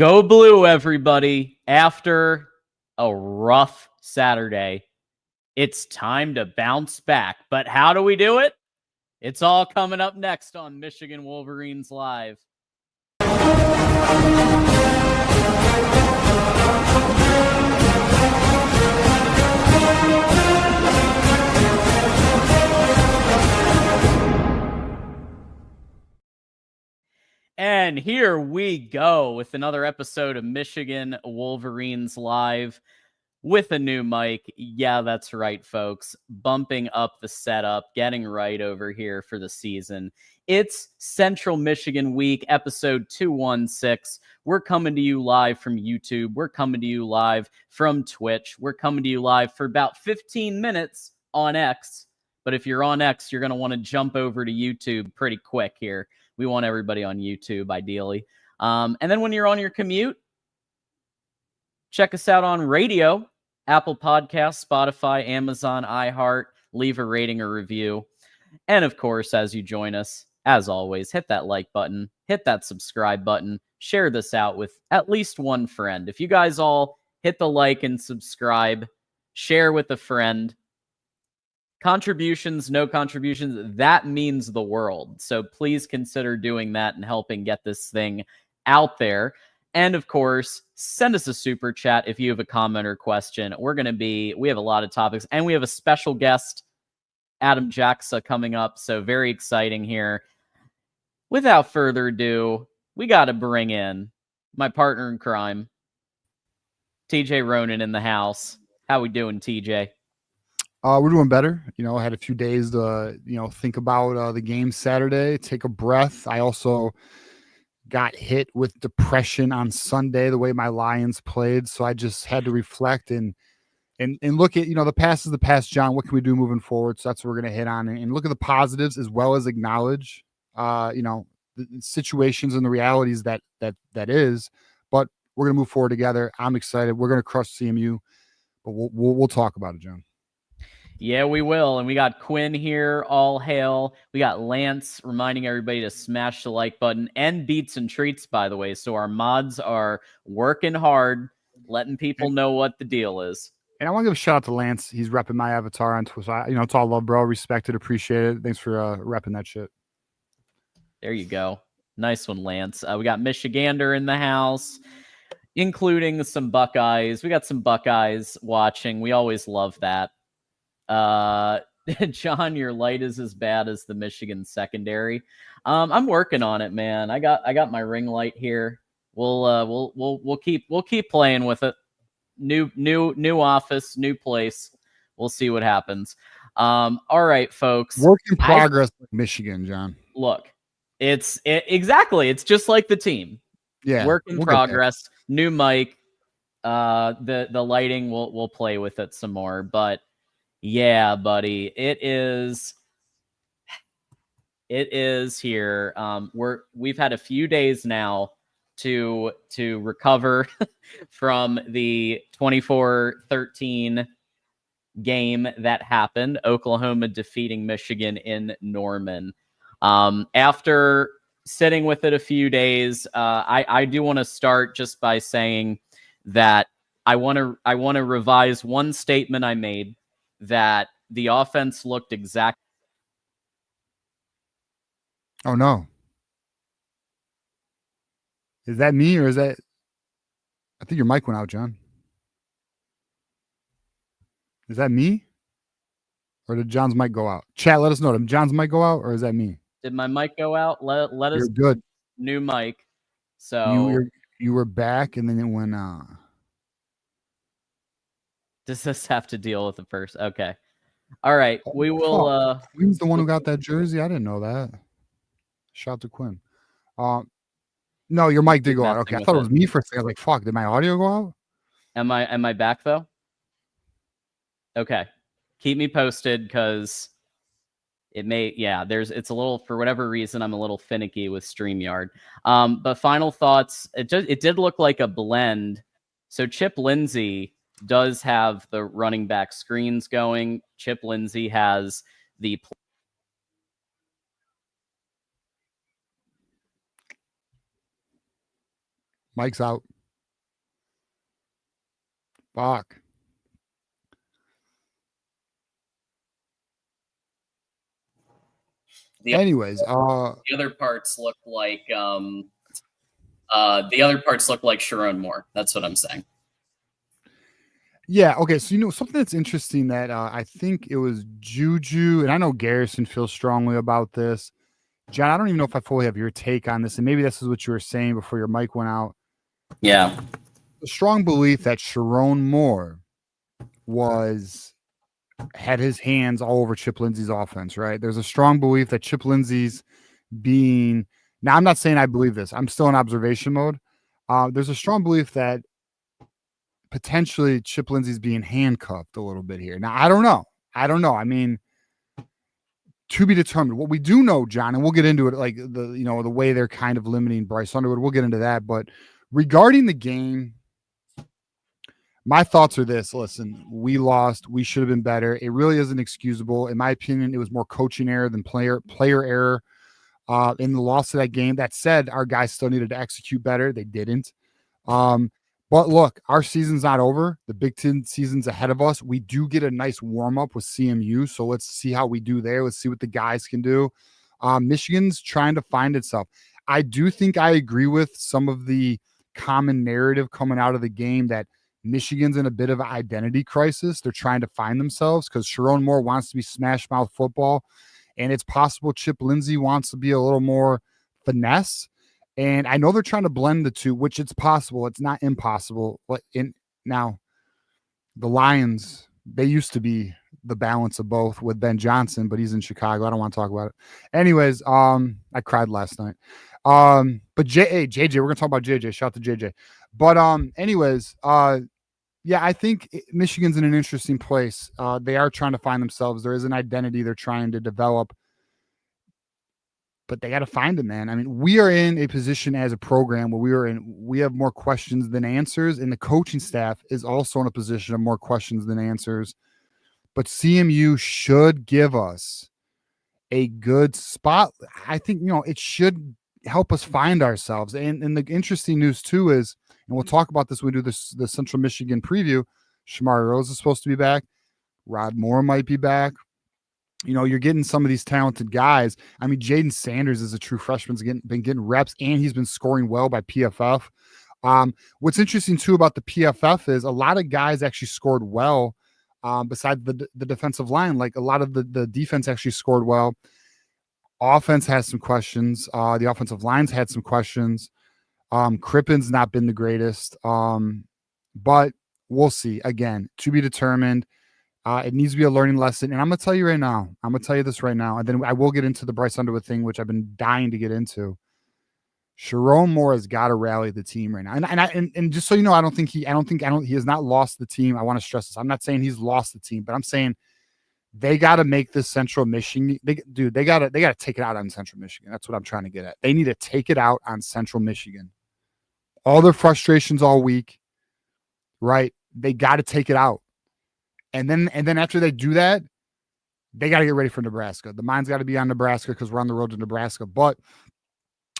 Go Blue, everybody. After a rough Saturday, it's time to bounce back. But how do we do it? It's all coming up next on Michigan Wolverines Live. And here we go with another episode of Michigan Wolverines Live with a new mic. Yeah, that's right, folks. Bumping up the setup, getting right over here for the season. It's Central Michigan Week, episode 216. We're coming to you live from YouTube. We're coming to you live from Twitch. We're coming to you live for about 15 minutes on X. But if you're on X, you're going to want to jump over to YouTube pretty quick here. We want everybody on YouTube, ideally. And then when you're on your commute, check us out on radio, Apple Podcasts, Spotify, Amazon, iHeart. Leave a rating or review. And of course, as you join us, as always, hit that like button, hit that subscribe button, share this out with at least one friend. If you guys all hit the like and subscribe, share with a friend. Contributions, no contributions, that means the world. So please consider doing that and helping get this thing out there. And of course, send us a super chat if you have a comment or question. We have a lot of topics, and we have a special guest, Adam Jaksa, coming up. So very exciting here. Without further ado, we got to bring in my partner in crime, TJ Ronin, in the house. How we doing, TJ? We're doing better. I had a few days to, think about the game Saturday, take a breath. I also got hit with depression on Sunday, the way my Lions played. So I just had to reflect and look at, the past is the past, John. What can we do moving forward? So that's what we're going to hit on and look at the positives as well as acknowledge, the situations and the realities that is. But we're going to move forward together. I'm excited. We're going to crush CMU, but we'll talk about it, John. Yeah, we will. And we got Quinn here, all hail. We got Lance reminding everybody to smash the like button, and Beats and Treats, by the way. So our mods are working hard, letting people know what the deal is. And I want to give a shout out to Lance. He's repping my avatar on Twitch. It's all love, bro. Respect it, appreciate it. Thanks for repping that shit. There you go. Nice one, Lance. We got Michigander in the house, including some Buckeyes. We got some Buckeyes watching. We always love that. John, your light is as bad as the Michigan secondary. I'm working on it, man. I got my ring light here. We'll keep playing with it. New office, new place. We'll see what happens. All right, folks. Work in progress, Michigan, John. Look, exactly. It's just like the team. Yeah. Work in progress. New mic. The lighting. We'll play with it some more, but. Yeah, buddy. It is here. We've had a few days now to recover from the 24-13 game that happened. Oklahoma defeating Michigan in Norman. After sitting with it a few days, I do want to start just by saying that I want to revise one statement I made. That the offense looked exact. Oh, no. Is that me or is that... I think your mic went out, John. Is that me? Or did John's mic go out? Chat, let us know. Did John's mic go out or is that me? Did my mic go out? Let us... You're good. New mic. So... You were back and then it went... Does this have to deal with the first? Okay. All right. We will... Quinn's the one who got that jersey? I didn't know that. Shout out to Quinn. No, your mic did go out. Okay, I thought it was me for a second. I was like, fuck, did my audio go out? Am I back, though? Okay. Keep me posted, because it may... Yeah, it's a little... For whatever reason, I'm a little finicky with StreamYard. But final thoughts. It did look like a blend. So Chip Lindsey... does have the running back screens going. Chip Lindsey has the... Mike's out. Fuck. Anyways, the other parts look like Sharon Moore. That's what I'm saying. Yeah. Okay. So, something that's interesting that I think it was Juju, and I know Garrison feels strongly about this. John, I don't even know if I fully have your take on this, and maybe this is what you were saying before your mic went out. Yeah. A strong belief that Sharon Moore had his hands all over Chip Lindsey's offense, right? There's a strong belief that Chip Lindsey's being, now I'm not saying I believe this, I'm still in observation mode. There's a strong belief that potentially Chip Lindsey's being handcuffed a little bit here. Now, I don't know. I mean, to be determined. What we do know, John, and we'll get into it, like the way they're kind of limiting Bryce Underwood. We'll get into that. But regarding the game, my thoughts are this. Listen, we lost. We should have been better. It really isn't excusable. In my opinion, it was more coaching error than player error in the loss of that game. That said, our guys still needed to execute better. They didn't. But look, our season's not over. The Big Ten season's ahead of us. We do get a nice warm-up with CMU, so let's see how we do there. Let's see what the guys can do. Michigan's trying to find itself. I do think I agree with some of the common narrative coming out of the game that Michigan's in a bit of an identity crisis. They're trying to find themselves because Sharon Moore wants to be smash mouth football, and it's possible Chip Lindsey wants to be a little more finesse. And I know they're trying to blend the two, which it's possible. It's not impossible. But now, the Lions, they used to be the balance of both with Ben Johnson, but he's in Chicago. I don't want to talk about it. Anyways, I cried last night. But JJ, we're gonna talk about JJ. Shout out to JJ. But anyways, yeah, I think Michigan's in an interesting place. They are trying to find themselves. There is an identity they're trying to develop. But they got to find it, man. I mean, we are in a position as a program where we have more questions than answers, and the coaching staff is also in a position of more questions than answers. But CMU should give us a good spot. I think, it should help us find ourselves. And the interesting news too is, and we'll talk about this when we do the Central Michigan preview, Shamari Rose is supposed to be back. Rod Moore might be back. You're getting some of these talented guys. I mean, Jaden Sanders is a true freshman. Been getting reps, and he's been scoring well by PFF. What's interesting, too, about the PFF is a lot of guys actually scored well besides the defensive line. Like, a lot of the defense actually scored well. Offense has some questions. The offensive line's had some questions. Crippen's not been the greatest. But we'll see. Again, to be determined. It needs to be a learning lesson. And I'm going to tell you right now. I'm going to tell you this right now. And then I will get into the Bryce Underwood thing, which I've been dying to get into. Sharon Moore has got to rally the team right now. And just so you know, I don't think he has not lost the team. I want to stress this. I'm not saying he's lost the team, but I'm saying they got to make this Central Michigan. They got to take it out on Central Michigan. That's what I'm trying to get at. They need to take it out on Central Michigan. All their frustrations all week, right? They got to take it out. And then after they do that, they got to get ready for Nebraska. The mind's got to be on Nebraska because we're on the road to Nebraska. But,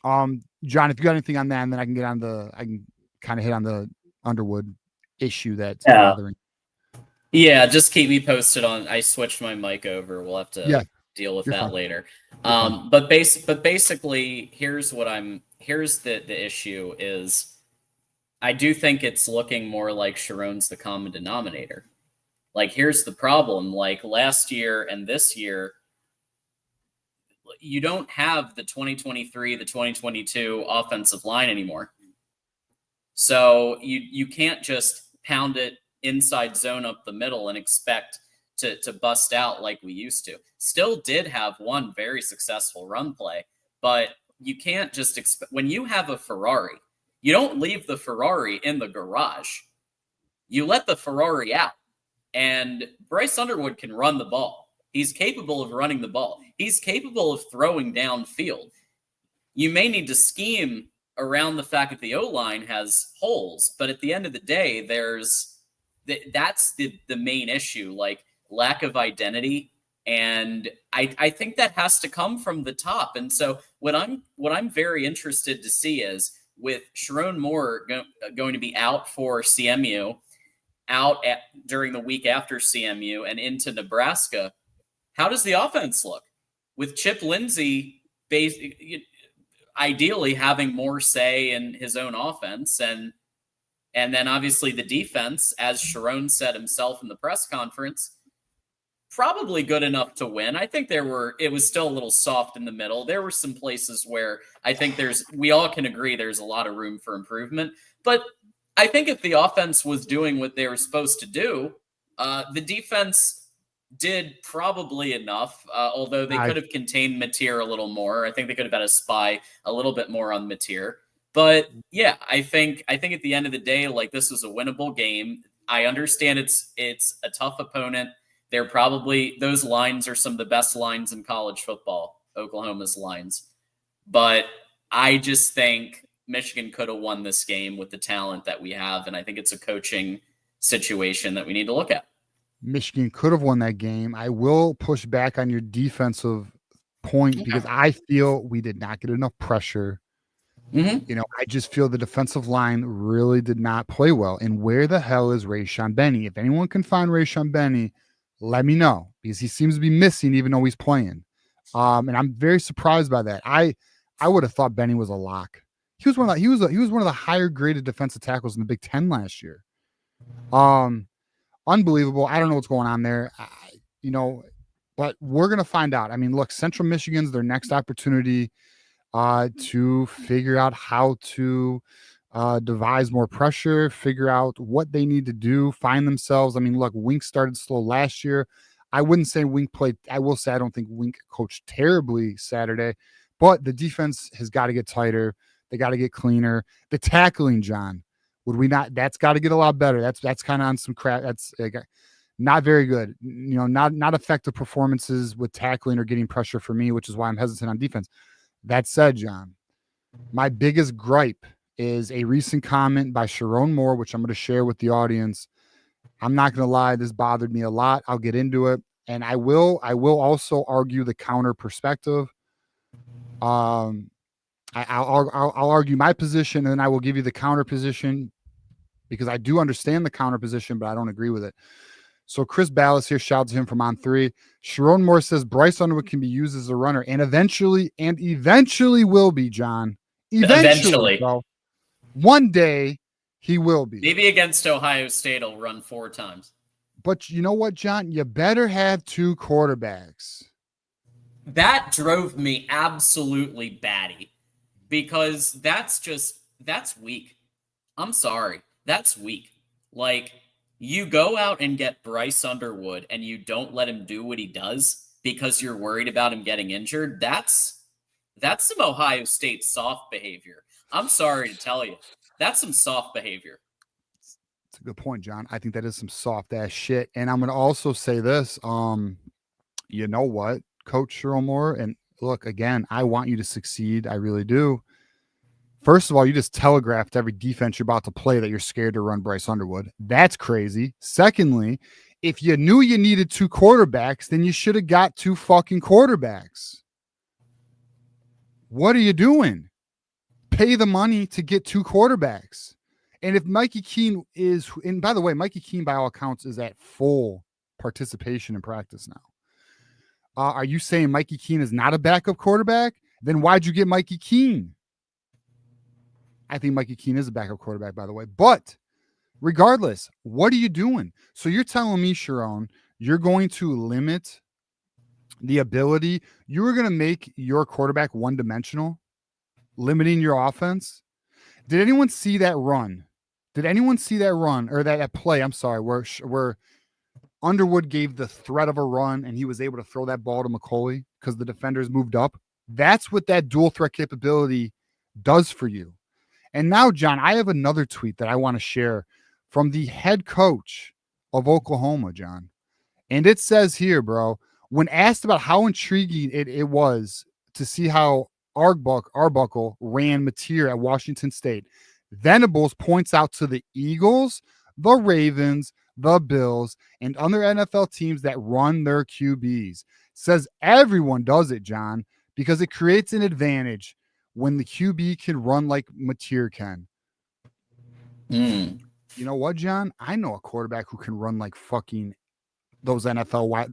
John, if you got anything on that, and then I can kind of hit on the Underwood issue that's bothering. Yeah, just keep me posted on. I switched my mic over. We'll have to deal with that fine. Later. But basically, here's the issue is, I do think it's looking more like Sharon's the common denominator. Like, here's the problem. Like, last year and this year, you don't have the 2023, the 2022 offensive line anymore. So you can't just pound it inside zone up the middle and expect to bust out like we used to. Still did have one very successful run play, but you can't just expect. When you have a Ferrari, you don't leave the Ferrari in the garage. You let the Ferrari out. And Bryce Underwood can run the ball. He's capable of running the ball. He's capable of throwing downfield. You may need to scheme around the fact that the O-line has holes, but at the end of the day, that's the main issue, like lack of identity. And I think that has to come from the top. And so what I'm very interested to see is, with Sharon Moore going to be out for CMU, during the week after CMU and into Nebraska, how does the offense look? With Chip Lindsey ideally having more say in his own offense, and then obviously the defense, as Sharon said himself in the press conference, probably good enough to win. I think it was still a little soft in the middle. There were some places where I think we all can agree there's a lot of room for improvement. But I think if the offense was doing what they were supposed to do, the defense did probably enough, although they could have contained Mateer a little more. I think they could have had a spy a little bit more on Mateer. But yeah, I think at the end of the day, like, this was a winnable game. I understand it's a tough opponent. Those lines are some of the best lines in college football, Oklahoma's lines. But I just think Michigan could have won this game with the talent that we have, and I think it's a coaching situation that we need to look at. Michigan could have won that game. I will push back on your defensive point because I feel we did not get enough pressure. Mm-hmm. I just feel the defensive line really did not play well. And where the hell is Rayshon Benny? If anyone can find Rayshon Benny, let me know, because he seems to be missing even though he's playing. And I'm very surprised by that. I would have thought Benny was a lock. He was one of the higher graded defensive tackles in the Big Ten last year. Unbelievable. I don't know what's going on there. But we're going to find out. I mean, look, Central Michigan's their next opportunity to figure out how to devise more pressure, figure out what they need to do, find themselves. I mean, look, Wink started slow last year. I wouldn't say Wink played. I will say I don't think Wink coached terribly Saturday, but the defense has got to get tighter. They got to get cleaner. The tackling, John, that's got to get a lot better. That's kind of on some crap. That's not very good. Not effective performances with tackling or getting pressure for me, which is why I'm hesitant on defense. That said, John, my biggest gripe is a recent comment by Sharon Moore, which I'm going to share with the audience. I'm not going to lie, this bothered me a lot. I'll get into it, and I will also argue the counter perspective. I'll argue my position, and then I will give you the counter position, because I do understand the counter position, but I don't agree with it. So Chris Ballas here shouts him from On 3. Sharon Moore says Bryce Underwood can be used as a runner, and eventually will be, John. Eventually. Bro. One day he will be. Maybe against Ohio State he'll run 4 times. But you know what, John? You better have 2 quarterbacks. That drove me absolutely batty, because that's weak. I'm sorry. That's weak. Like, you go out and get Bryce Underwood and you don't let him do what he does because you're worried about him getting injured. That's some Ohio State soft behavior. I'm sorry to tell you. That's some soft behavior. That's a good point, John. I think that is some soft ass shit. And I'm going to also say this. You know what, Coach Sharon Moore? And look, again, I want you to succeed. I really do. First of all, you just telegraphed every defense you're about to play that you're scared to run Bryce Underwood. That's crazy. Secondly, if you knew you needed 2 quarterbacks, then you should have got 2 fucking quarterbacks. What are you doing? Pay the money to get 2 quarterbacks. And if Mikey Keene is, and by the way, Mikey Keene, by all accounts, is at full participation in practice now. Are you saying Mikey Keene is not a backup quarterback? Then why'd you get Mikey Keene? I think Mikey Keene is a backup quarterback, by the way. But regardless, what are you doing? So you're telling me, Sharon, you're going to limit the ability. You were going to make your quarterback one-dimensional, limiting your offense. Did anyone see that run? Or that play? I'm sorry, where Underwood gave the threat of a run and he was able to throw that ball to McCauley because the defenders moved up. That's what that dual threat capability does for you. And now, John, I have another tweet that I want to share from the head coach of Oklahoma, John. And it says here, bro, when asked about how intriguing it was to see how Arbuckle ran Mateer at Washington State, Venables points out to the Eagles, the Ravens, the Bills, and other NFL teams that run their QBs. Says everyone does it, John, because it creates an advantage when the QB can run like Mateer can. You know what, John? I know a quarterback who can run like fucking those NFL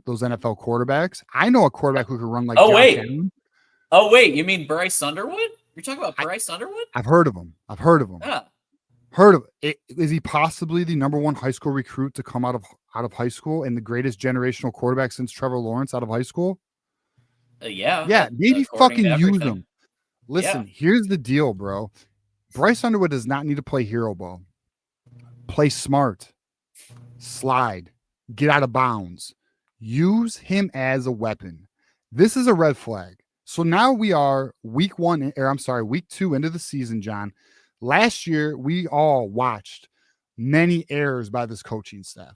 quarterbacks. I know a quarterback who can run like Josh Allen. Oh wait, you mean Bryce Underwood? You're talking about Bryce Underwood? I've heard of him. Yeah. Heard of it. Is he possibly the number one high school recruit to come out of high school and the greatest generational quarterback since Trevor Lawrence out of high school? Yeah. Maybe fucking use him. Listen, here's the deal, bro. Bryce Underwood does not need to play hero ball. Play smart. Slide. Get out of bounds. Use him as a weapon. This is a red flag. So now we are week 2 into the season, John. Last year, we all watched many errors by this coaching staff.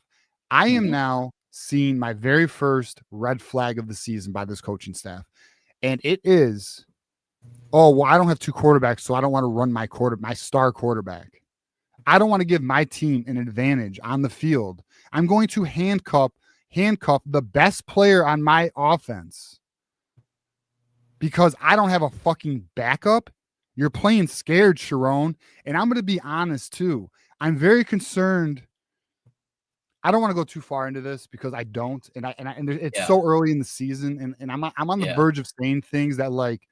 I am now seeing my very first red flag of the season by this coaching staff. And it is, I don't have 2 quarterbacks, so I don't want to run my star quarterback. I don't want to give my team an advantage on the field. I'm going to handcuff the best player on my offense because I don't have a fucking backup. You're playing scared, Sharon. And I'm going to be honest too. I'm very concerned. I don't want to go too far into this because I don't, and it's so early in the season, and I'm on the verge of saying things that like.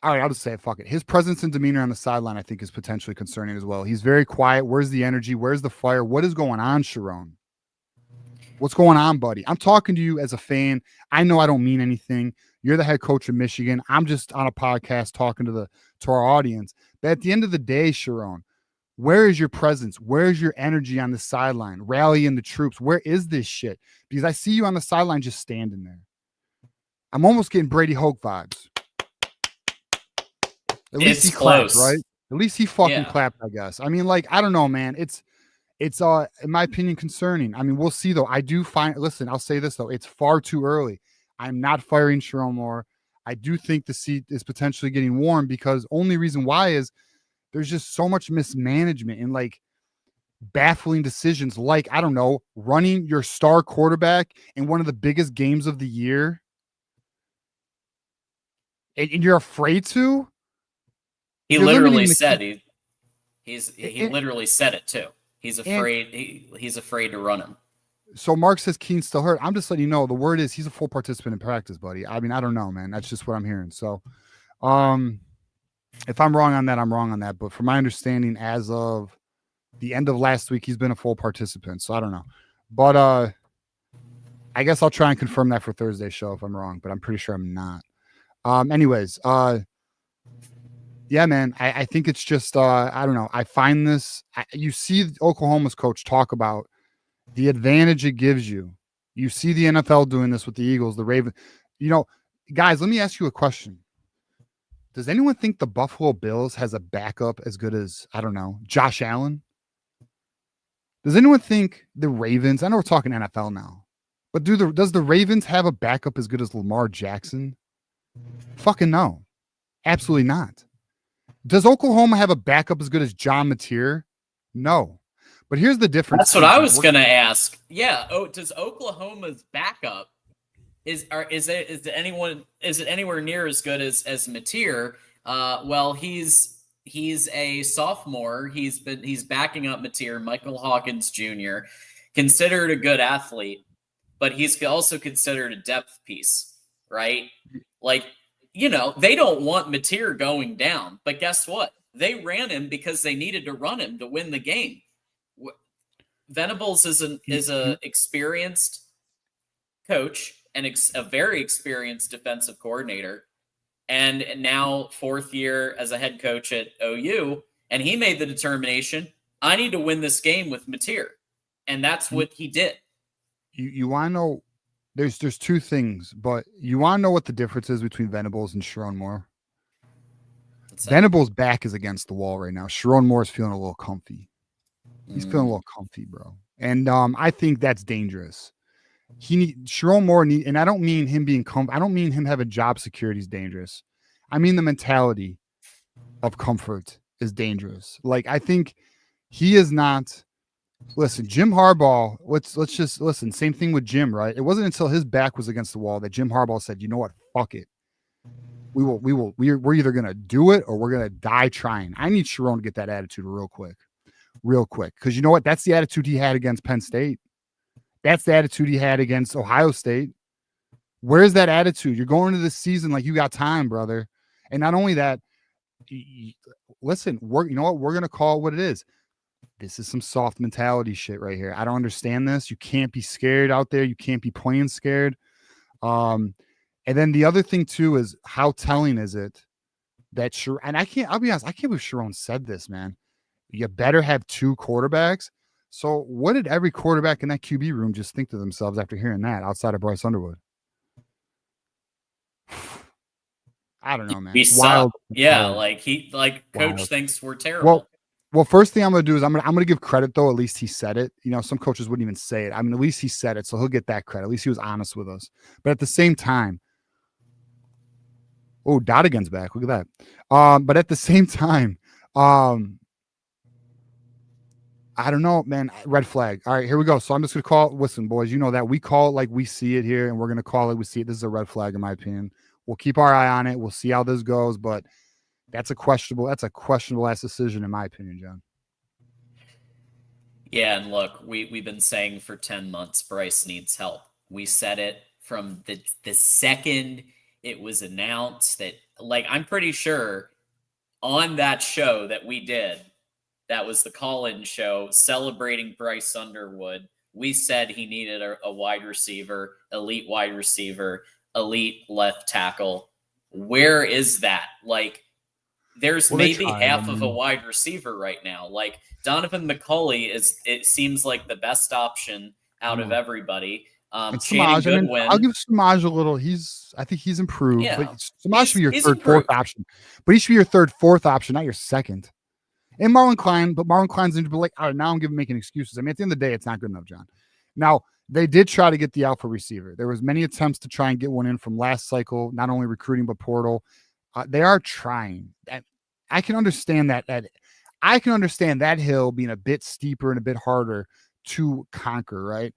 All right, I'll just say it. Fuck it. His presence and demeanor on the sideline, I think, is potentially concerning as well. He's very quiet. Where's the energy? Where's the fire? What is going on, Sharon? What's going on, buddy? I'm talking to you as a fan. I know I don't mean anything. You're the head coach of Michigan. I'm just on a podcast talking to our audience. But at the end of the day, Sharon, where is your presence? Where's your energy on the sideline? Rallying the troops. Where is this shit? Because I see you on the sideline just standing there. I'm almost getting Brady Hoke vibes. At least he clapped, right? At least he fucking clapped, I guess. I mean, like, I don't know, man. It's in my opinion, concerning. I mean, we'll see though. Listen, I'll say this though. It's far too early. I'm not firing Sharon Moore. I do think the seat is potentially getting warm because only reason why is there's just so much mismanagement and like baffling decisions. Like, I don't know, running your star quarterback in one of the biggest games of the year. And you're afraid to? He literally said he literally said it too. He's afraid. He's afraid to run him. So Mark says Keen's still hurt. I'm just letting you know. The word is he's a full participant in practice, buddy. I mean, I don't know, man. That's just what I'm hearing. So, if I'm wrong on that, I'm wrong on that. But from my understanding, as of the end of last week, he's been a full participant. So I don't know. But I guess I'll try and confirm that for Thursday's show if I'm wrong. But I'm pretty sure I'm not. Anyways, yeah, man, I think it's just, I don't know. I find this, you see Oklahoma's coach talk about the advantage it gives you. You see the NFL doing this with the Eagles, the Ravens. You know, guys, let me ask you a question. Does anyone think the Buffalo Bills has a backup as good as, I don't know, Josh Allen? Does anyone think the Ravens, I know we're talking NFL now, but does the Ravens have a backup as good as Lamar Jackson? Fucking no. Absolutely not. Does Oklahoma have a backup as good as John Mateer? No. But here's the difference. That's what I was going to ask. Yeah. Oh, does Oklahoma's backup is it anywhere near as good as Mateer? Well, he's a sophomore. He's backing up Mateer, Michael Hawkins Jr., considered a good athlete, but he's also considered a depth piece, right? Like, you know, they don't want Mateer going down, but guess what? They ran him because they needed to run him to win the game. Venables is a experienced coach and a very experienced defensive coordinator, and now 4th year as a head coach at OU, and he made the determination, I need to win this game with Mateer, and that's what he did. You want to know? There's 2 things, but you want to know what the difference is between Venables and Sharon Moore? Venables' back is against the wall right now. Sharon Moore is feeling a little comfy. He's feeling a little comfy, bro. And I think that's dangerous. Sharon Moore and I don't mean him being I don't mean him having job security is dangerous. I mean the mentality of comfort is dangerous. Like, I think he is not Listen, Jim Harbaugh, let's just listen. Same thing with Jim, right? It wasn't until his back was against the wall that Jim Harbaugh said, "You know what? Fuck it. We're either gonna do it or we're gonna die trying." I need Sharon to get that attitude real quick, because you know what? That's the attitude he had against Penn State. That's the attitude he had against Ohio State. Where's that attitude? You're going into this season like you got time, brother. And not only that, listen, you know what? We're gonna call it what it is. This is some soft mentality shit right here. I don't understand this. You can't be scared out there. You can't be playing scared. And then the other thing too is how telling is it that and I'll be honest, I can't believe Sharon said this, man. You better have two quarterbacks. So what did every quarterback in that QB room just think to themselves after hearing that outside of Bryce Underwood? I don't know, man. We Wild. suck. Yeah, coach thinks we're terrible. Well, first thing I'm gonna do is I'm gonna give credit though. At least he said it. You know, some coaches wouldn't even say it. I mean, at least he said it, so he'll get that credit. At least he was honest with us. But at the same time, oh, Dodigan's back. Look at that. But at the same time, I don't know, man. Red flag. All right, here we go. So I'm just gonna call. Listen, boys, you know that we call it like we see it here, and we're gonna call it we see it. This is a red flag, in my opinion. We'll keep our eye on it. We'll see how this goes, but that's a questionable ass decision, in my opinion, John. Yeah, and look, we've been saying for 10 months Bryce needs help. We said it from the second it was announced that, like, I'm pretty sure on that show that we did, that was the call-in show celebrating Bryce Underwood, we said he needed a wide receiver, elite wide receiver, elite left tackle. Where is that? Like, there's maybe half of a wide receiver right now. Like, Donovan McCulley it seems like the best option out of everybody. Samaj, I'll give Samaj a little. I think he's improved. Yeah. But Samaj should be your third, fourth option. But he should be your third, fourth option, not your second. And Marlon Klein's into like, all right, now I'm making excuses. I mean, at the end of the day, it's not good enough, John. Now, they did try to get the alpha receiver. There was many attempts to try and get one in from last cycle, not only recruiting but portal. They are trying. I can understand that. I can understand that hill being a bit steeper and a bit harder to conquer, right?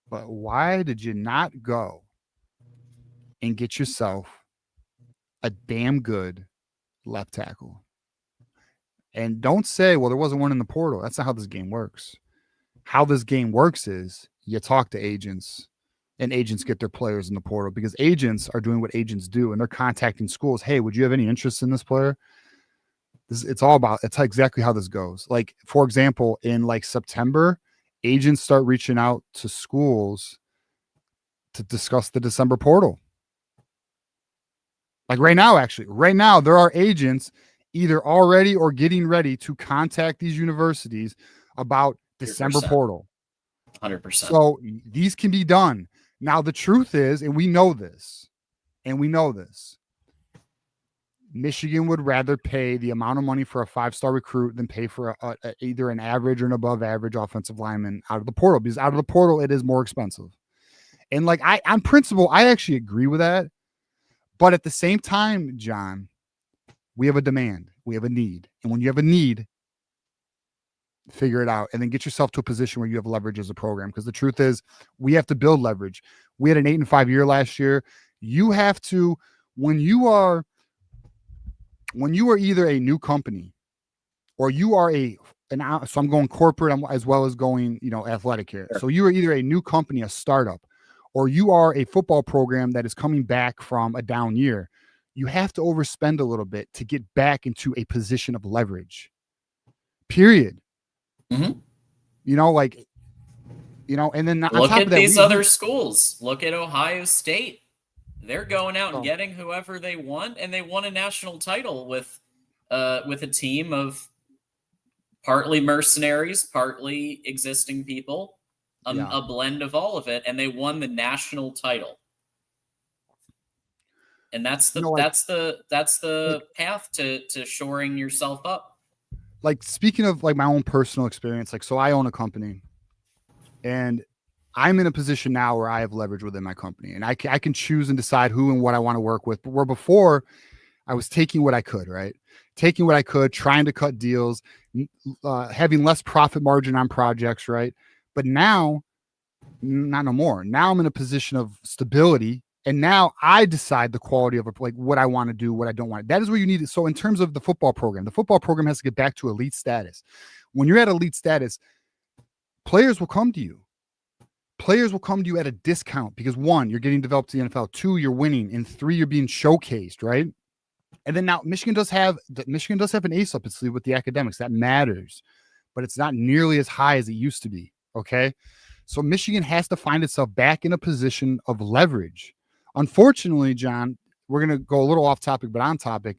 But why did you not go and get yourself a damn good left tackle? And don't say, well, there wasn't one in the portal. That's not how this game works. How this game works is you talk to agents, and agents get their players in the portal because agents are doing what agents do, and they're contacting schools. Hey, would you have any interest in this player? It's exactly how this goes. Like, for example, in like September, agents start reaching out to schools to discuss the December portal. Like right now, there are agents either already or getting ready to contact these universities about December 100%. Portal. 100%. So these can be done. Now, the truth is, and we know this, Michigan would rather pay the amount of money for a 5-star recruit than pay for either an average or an above average offensive lineman out of the portal, because out of the portal, it is more expensive. And like on principle, I actually agree with that. But at the same time, John, we have a demand, we have a need. And when you have a need, figure it out and then get yourself to a position where you have leverage as a program. Because the truth is, we have to build leverage. We had an 8-5 year last year. You have to, when you are either a new company or you are so I'm going corporate as well as going, athletic here. Sure. So you are either a new company, a startup, or you are a football program that is coming back from a down year. You have to overspend a little bit to get back into a position of leverage. Period. Mm-hmm. And then look at these other schools. Look at Ohio State. They're going out and getting whoever they want, and they won a national title with a team of partly mercenaries, partly existing people, a blend of all of it, and they won the national title. And that's the path to shoring yourself up. Like, speaking of like my own personal experience, like, so I own a company, and I'm in a position now where I have leverage within my company, and I can choose and decide who and what I want to work with. But where before I was taking what I could, right? taking what I could, trying to cut deals, having less profit margin on projects, right? But now, not no more. Now I'm in a position of stability, and now I decide the quality of like what I want to do, what I don't want. That is where you need it. So in terms of the football program has to get back to elite status. When you're at elite status, players will come to you. Players will come to you at a discount because 1, you're getting developed to the NFL. 2, you're winning, and 3, you're being showcased, right? And then now Michigan does have an ace up its sleeve with the academics. That matters, but it's not nearly as high as it used to be. Okay. So Michigan has to find itself back in a position of leverage. Unfortunately, John, we're going to go a little off topic, but on topic.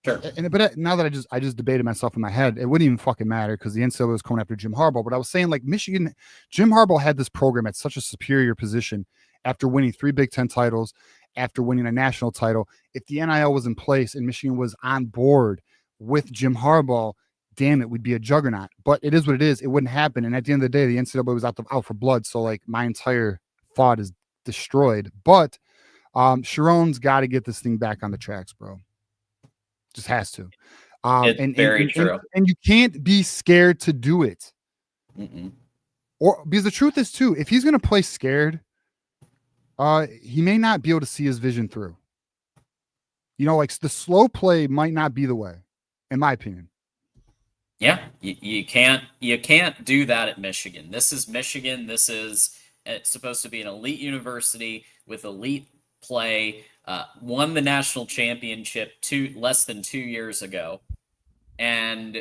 Sure. But now that I just debated myself in my head, it wouldn't even fucking matter because the NCAA was coming after Jim Harbaugh. But I was saying, like, Michigan, Jim Harbaugh had this program at such a superior position after winning 3 Big Ten titles, after winning a national title. If the NIL was in place and Michigan was on board with Jim Harbaugh, damn it, we'd be a juggernaut. But it is what it is. It wouldn't happen. And at the end of the day, the NCAA was out for blood. So, like, my entire thought is destroyed. But Sharon's got to get this thing back on the tracks, bro. Just has to. It's very true. And you can't be scared to do it. Mm-mm. Or because the truth is too, if he's going to play scared, he may not be able to see his vision through. You know, like the slow play might not be the way, in my opinion. Yeah, you can't do that at Michigan. This is Michigan. It's supposed to be an elite university with elite play. Won the national championship less than 2 years ago, and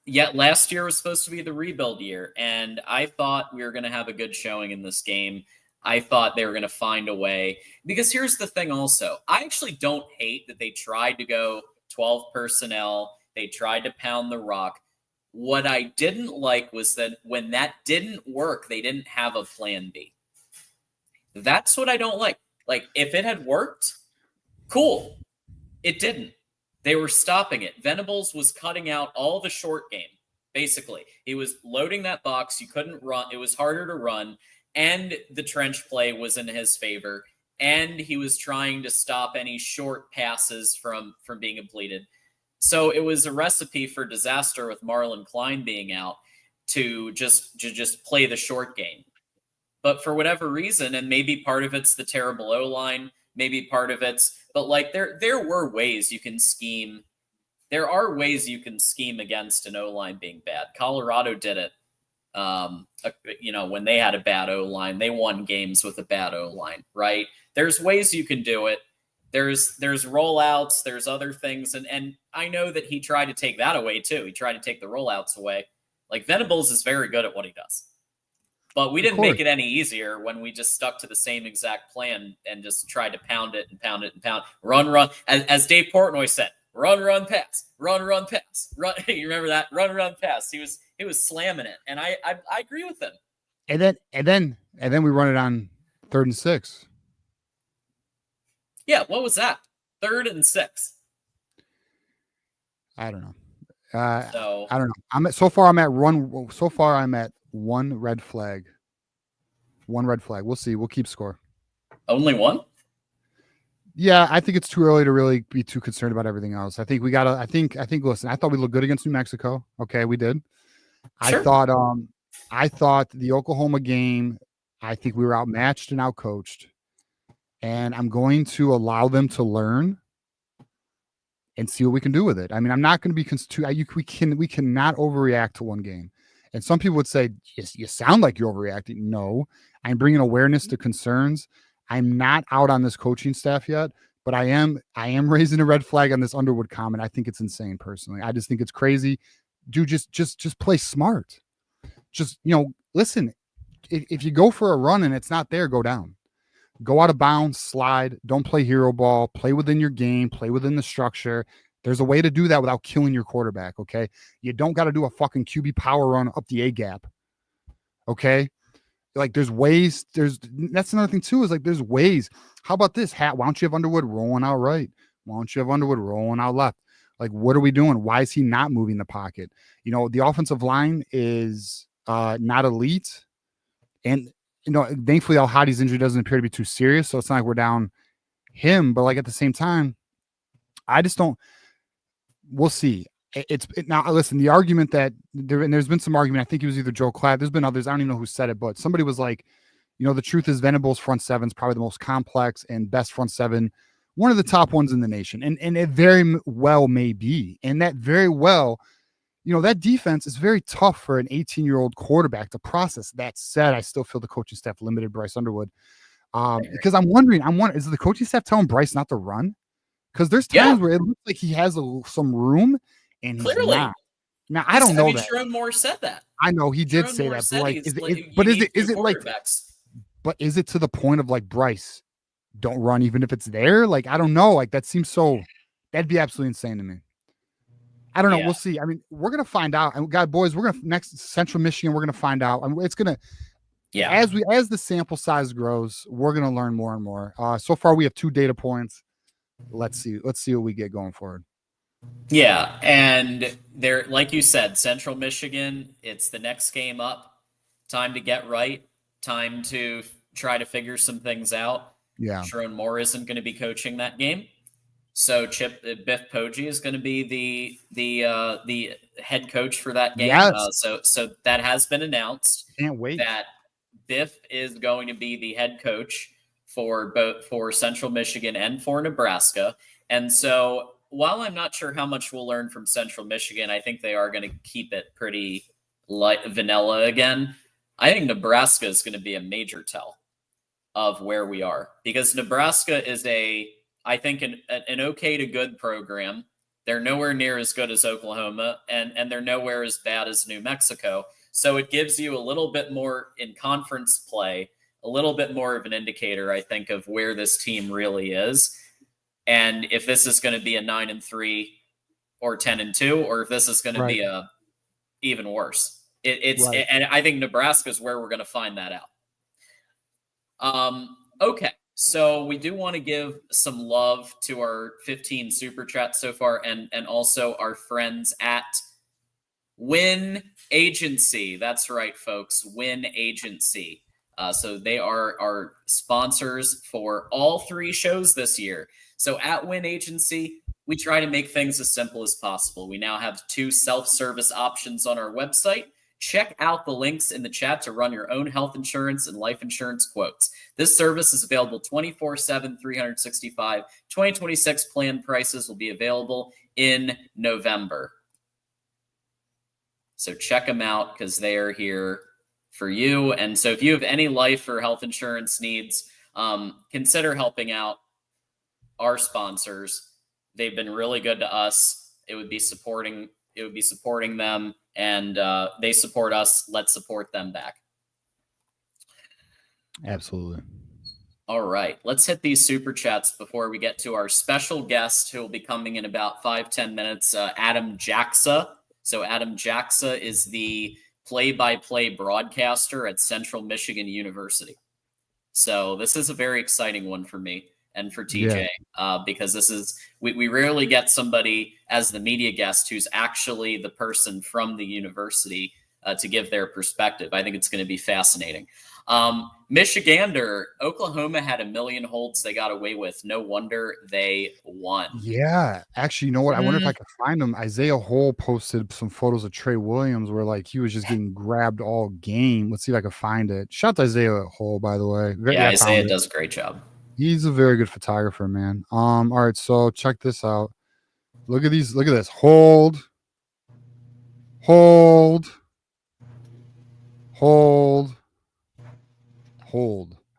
yet last year was supposed to be the rebuild year. And I thought we were going to have a good showing in this game. I thought they were going to find a way, because here's the thing. Also, I actually don't hate that they tried to go 12 personnel. They tried to pound the rock. What I didn't like was that when that didn't work, they didn't have a plan B. That's what I don't like. Like, if it had worked, cool. It didn't. They were stopping it. Venables was cutting out all the short game, basically. He was loading that box. You couldn't run. It was harder to run. And the trench play was in his favor. And he was trying to stop any short passes from being completed. So it was a recipe for disaster with Marlon Klein being out to just play the short game. But for whatever reason, and maybe part of it's the terrible O-line, maybe part of but like there were ways you can scheme. There are ways you can scheme against an O-line being bad. Colorado did it. When they had a bad O-line, they won games with a bad O-line, right? There's ways you can do it. There's rollouts, there's other things. And I know that he tried to take that away too. He tried to take the rollouts away. Like, Venables is very good at what he does. But we didn't make it any easier when we just stuck to the same exact plan and just tried to pound it and pound it and pound. Run. As Dave Portnoy said, run, pass. Run, pass. Run. You remember that? Run, pass. He was slamming it. And I agree with him. And then we run it on 3rd and 6. Yeah, what was that? 3rd and 6. I don't know. I don't know. So far I'm at one red flag. We'll see. We'll keep score. Only one? Yeah, I think it's too early to really be too concerned about everything else. I think listen, I thought we looked good against New Mexico. Okay, we did. Sure. I thought the Oklahoma game, I think we were outmatched and outcoached. And I'm going to allow them to learn and see what we can do with it. I mean, I'm not going to be we cannot overreact to one game. And some people would say, yes, you sound like you're overreacting. No, I'm bringing awareness to concerns. I'm not out on this coaching staff yet, but I am raising a red flag on this Underwood comment. I think it's insane personally. I just think it's crazy. Dude, just play smart. Just, listen, if you go for a run and it's not there, go down. Go out of bounds, slide, don't play hero ball, play within your game, play within the structure. There's a way to do that without killing your quarterback, okay? You don't got to do a fucking QB power run up the A gap, okay? Like, there's ways. That's another thing, too, is like there's ways. How about this? Why don't you have Underwood rolling out right? Why don't you have Underwood rolling out left? Like, what are we doing? Why is he not moving the pocket? The offensive line is not elite. And, thankfully, Al-Hadi's injury doesn't appear to be too serious, so it's not like we're down him. But, like, at the same time, I just don't. we'll see. Now listen, the argument that there's been some argument. I think it was either Joe Clapp. There's been others. I don't even know who said it, but somebody was like, the truth is Venables front seven is probably the most complex and best front seven, one of the top ones in the nation. And it very well may be. And that very well, that defense is very tough for an 18-year-old quarterback to process. That said, I still feel the coaching staff limited Bryce Underwood. Because I'm wondering, is the coaching staff telling Bryce not to run? Because there's times where it looks like he has some room and he's Clearly not. Now, I don't know that. Sharon Moore said that. I know he did say that. But is it to the point of like, Bryce, don't run even if it's there? Like, I don't know. Like, that seems that'd be absolutely insane to me. I don't know. We'll see. I mean, we're going to find out. And boys, we're going to next Central Michigan. We're going to find out. And it's going to, as the sample size grows, we're going to learn more and more. So far we have 2 data points. Let's see what we get going forward. Yeah. And there, like you said, Central Michigan, it's the next game up. Time to get right. Time to try to figure some things out. Yeah. Sharon Moore isn't going to be coaching that game. So Biff Poggi is going to be the head coach for that game. Yes. So that has been announced. Can't wait. That Biff is going to be the head coach for Central Michigan and for Nebraska. And so while I'm not sure how much we'll learn from Central Michigan, I think they are going to keep it pretty light vanilla again. I think Nebraska is going to be a major tell of where we are, because Nebraska is I think an okay to good program. They're nowhere near as good as Oklahoma, and they're nowhere as bad as New Mexico. So it gives you a little bit more in conference play, a little bit more of an indicator, I think, of where this team really is. And if this is going to be a 9-3 or 10-2, or if this is going to be even worse. And I think Nebraska is where we're going to find that out. Okay. So we do want to give some love to our 15 super chats so far, and also our friends at Win Agency. That's right, folks. Win Agency. So they are our sponsors for all 3 shows this year. So at Win Agency, we try to make things as simple as possible. We now have 2 self-service options on our website. Check out the links in the chat to run your own health insurance and life insurance quotes. This service is available 24/7, 365. 2026 plan prices will be available in November. So check them out, because they are here for you. And so if you have any life or health insurance needs, consider helping out our sponsors. They've been really good to us. It would be supporting them, and they support us. Let's support them back. Absolutely. All right, let's hit these super chats before we get to our special guest, who will be coming in about 5-10 minutes, Adam Jaksa. So Adam Jaksa is the play-by-play broadcaster at Central Michigan University. So this is a very exciting one for me and for TJ, because this is we rarely get somebody as the media guest who's actually the person from the university to give their perspective. I think it's going to be fascinating. Michigander, Oklahoma had 1 million holds they got away with. No wonder they won. Yeah. Actually, you know what? I wonder if I could find them. Isaiah Hole posted some photos of Trey Williams where like he was just getting grabbed all game. Let's see if I can find it. Shout out to Isaiah Hole, by the way. Isaiah does a great job. He's a very good photographer, man. All right, so check this out. Look at these. Look at this. Hold.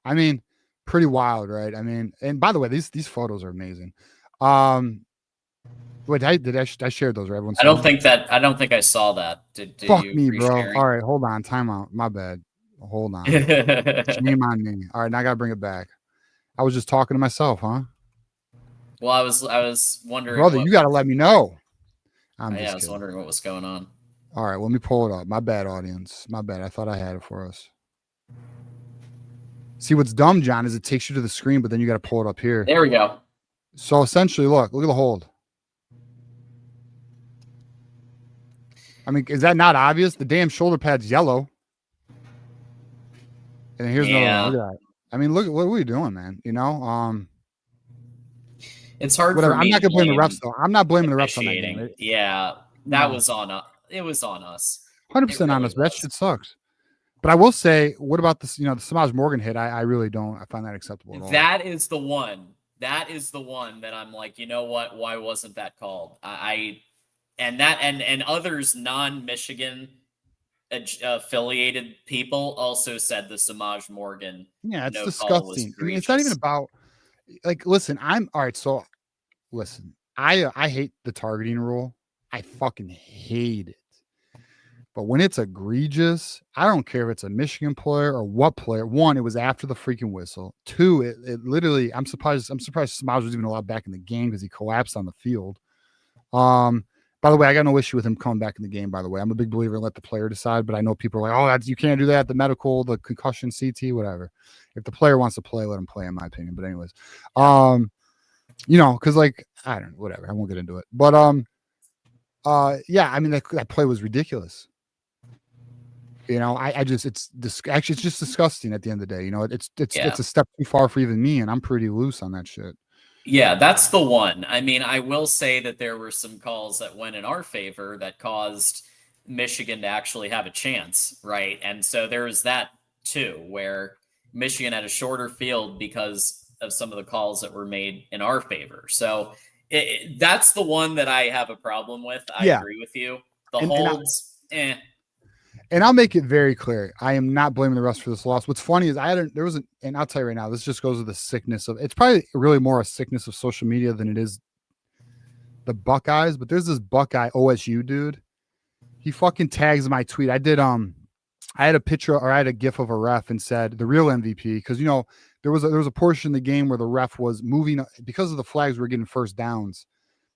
I mean, pretty wild, right? I mean, and by the way, these photos are amazing. Wait, did I share those? Right? Everyone. I don't think I saw that. Did Fuck you me, bro. sharing? All right, hold on. Time out. My bad. Hold on. Shame on me. All right, now I gotta bring it back. I was just talking to myself, huh? Well, I was wondering, brother. You got to let me know. I was wondering what was going on. All right, let me pull it up. My bad, audience. My bad. I thought I had it for us. See, what's dumb, John, is it takes you to the screen, but then you got to pull it up here. There we go. So essentially, look at the hold. I mean, is that not obvious? The damn shoulder pad's yellow. And here's another one. Look at that. I mean, look, what are we doing, man? You know, It's hard Whatever. for I'm me not to gonna blame the blame refs though. I'm not blaming the refs on that game. officiating. Yeah, that No. was on us. It was on us. 100% on us. That shit sucks. But I will say, what about this? The Samaj Morgan hit? I really don't. I find that acceptable at all. That is the one. That is the one that I'm like, you know what? Why wasn't that called? And others non-Michigan affiliated people also said the Samaj Morgan. Yeah, it's no disgusting. I mean, it's not even about like. Listen, I'm all right. So, listen, I hate the targeting rule. I fucking hate it. But when it's egregious, I don't care if it's a Michigan player or what player. One, it was after the freaking whistle. Two, it literally. I'm surprised Samaj was even allowed back in the game because he collapsed on the field. By the way, I got no issue with him coming back in the game. By the way, I'm a big believer in let the player decide. But I know people are like, "Oh, you can't do that." The medical, the concussion, CT, whatever. If the player wants to play, let him play. In my opinion. But anyways, because like I don't know, whatever. I won't get into it. But yeah. I mean, that play was ridiculous. I just it's just disgusting at the end of the day. It's a step too far for even me, and I'm pretty loose on that shit. Yeah, that's the one. I mean, I will say that there were some calls that went in our favor that caused Michigan to actually have a chance, right? And so there was that too, where Michigan had a shorter field because of some of the calls that were made in our favor. So that's the one that I have a problem with. I agree with you. The holds, And I'll make it very clear. I am not blaming the refs for this loss. What's funny is and I'll tell you right now, this just goes with the sickness of, it's probably really more a sickness of social media than it is the Buckeyes, but there's this Buckeye OSU dude. He fucking tags my tweet. I had a picture or I had a gif of a ref and said the real MVP. Because, there was a portion of the game where the ref was moving because of the flags we were getting first downs.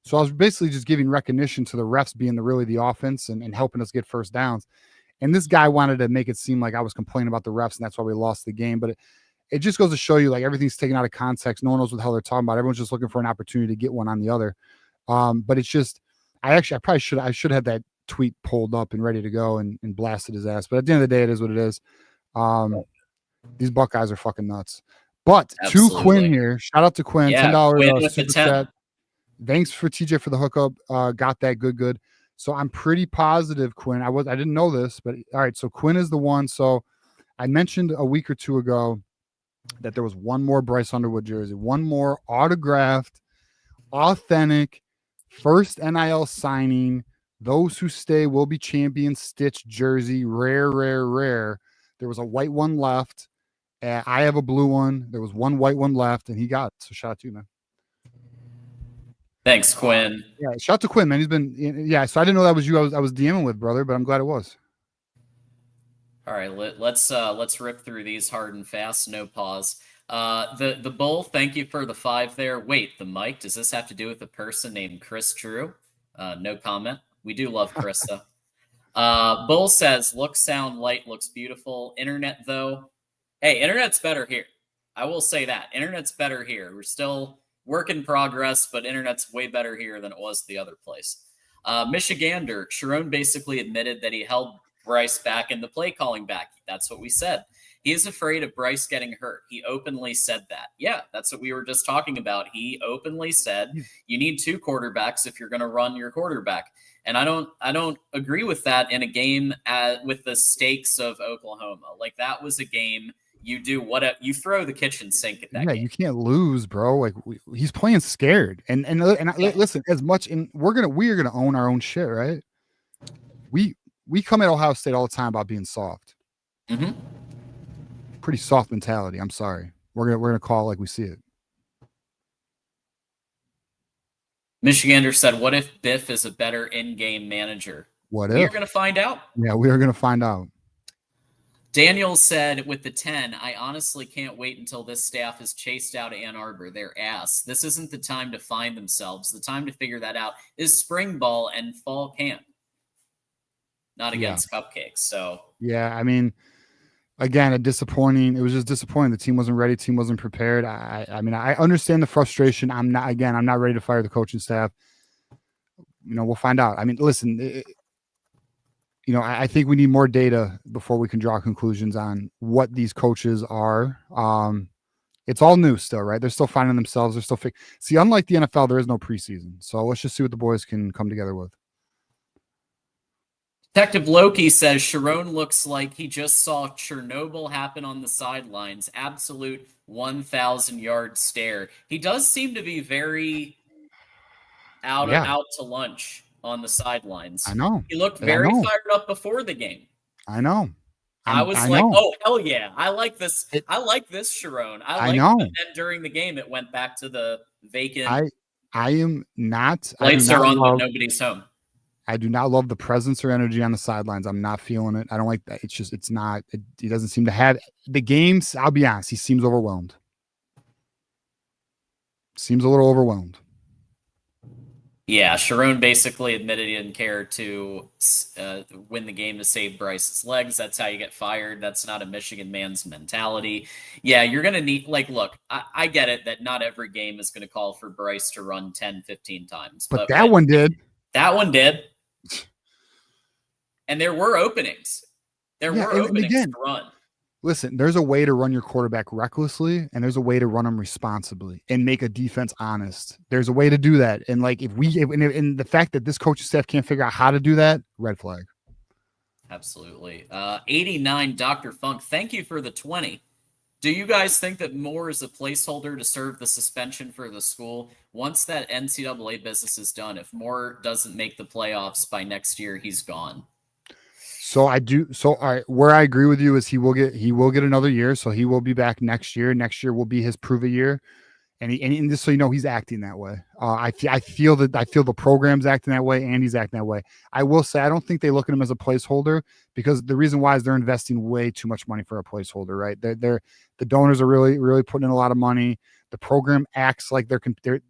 So I was basically just giving recognition to the refs being really the offense and helping us get first downs. And this guy wanted to make it seem like I was complaining about the refs and that's why we lost the game. But it just goes to show you, like, everything's taken out of context. No one knows what the hell they're talking about. Everyone's just looking for an opportunity to get one on the other. But it's just, I should have that tweet pulled up and ready to go and blasted his ass. But at the end of the day, it is what it is. These Buckeyes are fucking nuts. But Absolutely. To Quinn here, shout out to Quinn, $10 super chat. Thanks for TJ for the hookup. Got that good. So I'm pretty positive, Quinn. I didn't know this, but all right. So Quinn is the one. So I mentioned a week or two ago that there was one more Bryce Underwood jersey, one more autographed, authentic, first NIL signing. Those who stay will be champions stitch jersey. Rare. There was a white one left. I have a blue one. There was one white one left, and he got it. So shout out to you, man. Thanks, Quinn. Yeah, shout out to Quinn, man. He's been so I didn't know that was you. I was DMing with, brother, but I'm glad it was. All right, let's rip through these hard and fast, no pause. The Bull, thank you for the 5 there. Wait, the mic, does this have to do with a person named Chris Drew? No comment. We do love Chris though. Bull says, look, sound, light, looks beautiful. Internet though, hey, internet's better here. I will say that. Internet's better here. We're still work in progress, but internet's way better here than it was the other place. Michigander, Sharon basically admitted that he held Bryce back in the play calling back. That's what we said. He is afraid of Bryce getting hurt. He openly said that. Yeah, that's what we were just talking about. He openly said you need 2 quarterbacks if you're going to run your quarterback. And I don't agree with that in a game with the stakes of Oklahoma. Like, that was a game you do you throw the kitchen sink at that game. You can't lose, bro. Like, he's playing scared. And listen, as much we are gonna own our own shit, right? We come at Ohio State all the time about being soft. Mm-hmm. Pretty soft mentality. I'm sorry. We're gonna call it like we see it. Michigander said, "What if Biff is a better in-game manager?" What if? We're gonna find out. Yeah, we are gonna find out. Daniel said, with the 10, I honestly can't wait until this staff is chased out of Ann Arbor, their ass. This isn't the time to find themselves. The time to figure that out is spring ball and fall camp, not against cupcakes. So, yeah, I mean, again, it was just disappointing. The team wasn't ready. Team wasn't prepared. I mean, I understand the frustration. I'm not ready to fire the coaching staff. We'll find out. I mean, listen, I think we need more data before we can draw conclusions on what these coaches are. It's all new still, right? They're still finding themselves. They're still see, unlike the NFL, there is no preseason. So let's just see what the boys can come together with. Detective Loki says Sharon looks like he just saw Chernobyl happen on the sidelines. Absolute 1,000-yard stare. He does seem to be very out to lunch on the sidelines. I know. He looked very fired up before the game. I know. I was like, oh, hell yeah. I like this. I like this, Sharon. I know. But then during the game, it went back to the vacant. I am not. Lights are on, but nobody's home. I do not love the presence or energy on the sidelines. I'm not feeling it. I don't like that. It's just, it's not. He doesn't seem to have the games. I'll be honest. He seems overwhelmed. Seems a little overwhelmed. Yeah, Sharon basically admitted he didn't care to win the game to save Bryce's legs. That's how you get fired. That's not a Michigan man's mentality. Yeah, you're going to need, like, look, I get it that not every game is going to call for Bryce to run 10, 15 times. But that one did. That one did. And there were openings. There were openings to run. Listen, there's a way to run your quarterback recklessly, and there's a way to run them responsibly and make a defense honest. There's a way to do that. And like, and the fact that this coaching staff can't figure out how to do that, red flag. Absolutely. 89 Dr. Funk, thank you for the 20. Do you guys think that Moore is a placeholder to serve the suspension for the school? Once that NCAA business is done, if Moore doesn't make the playoffs by next year, he's gone. So I do. So all right, where I agree with you is he will get another year. So he will be back next year. Next year will be his prove it year. And just so you know, he's acting that way. I feel the program's acting that way, and he's acting that way. I will say I don't think they look at him as a placeholder, because the reason why is they're investing way too much money for a placeholder, right? The donors are really putting in a lot of money. The program acts like the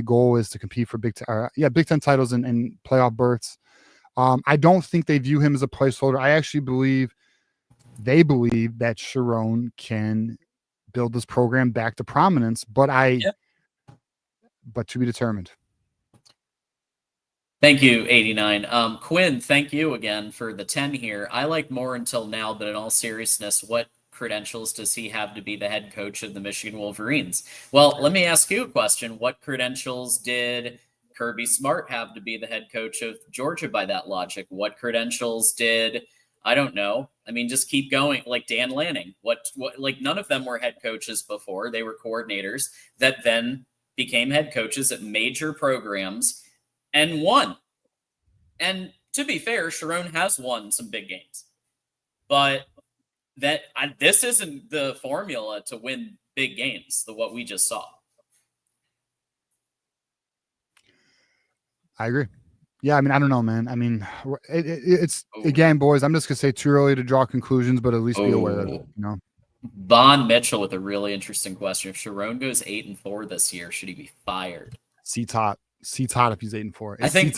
goal is to compete for Big Ten titles and playoff berths. I don't think they view him as a placeholder. I actually believe they believe that Sharon can build this program back to prominence, but to be determined. Thank you, 89. Quinn, thank you again for the 10 here. I like Moore until now, but in all seriousness, what credentials does he have to be the head coach of the Michigan Wolverines? Well, let me ask you a question. What credentials did Kirby Smart have to be the head coach of Georgia by that logic? What credentials did, I don't know. I mean, just keep going. Like Dan Lanning, what, like none of them were head coaches before. They were coordinators that then became head coaches at major programs and won. And to be fair, Sharon has won some big games, but this isn't the formula to win big games, what we just saw. I agree. Yeah, I mean, I don't know, man. I mean, it's again, boys, I'm just going to say too early to draw conclusions, but at least be aware of it, you know. Von Mitchell with a really interesting question. If Sharon goes 8-4 this year, should he be fired? Seat's hot if he's 8-4. I think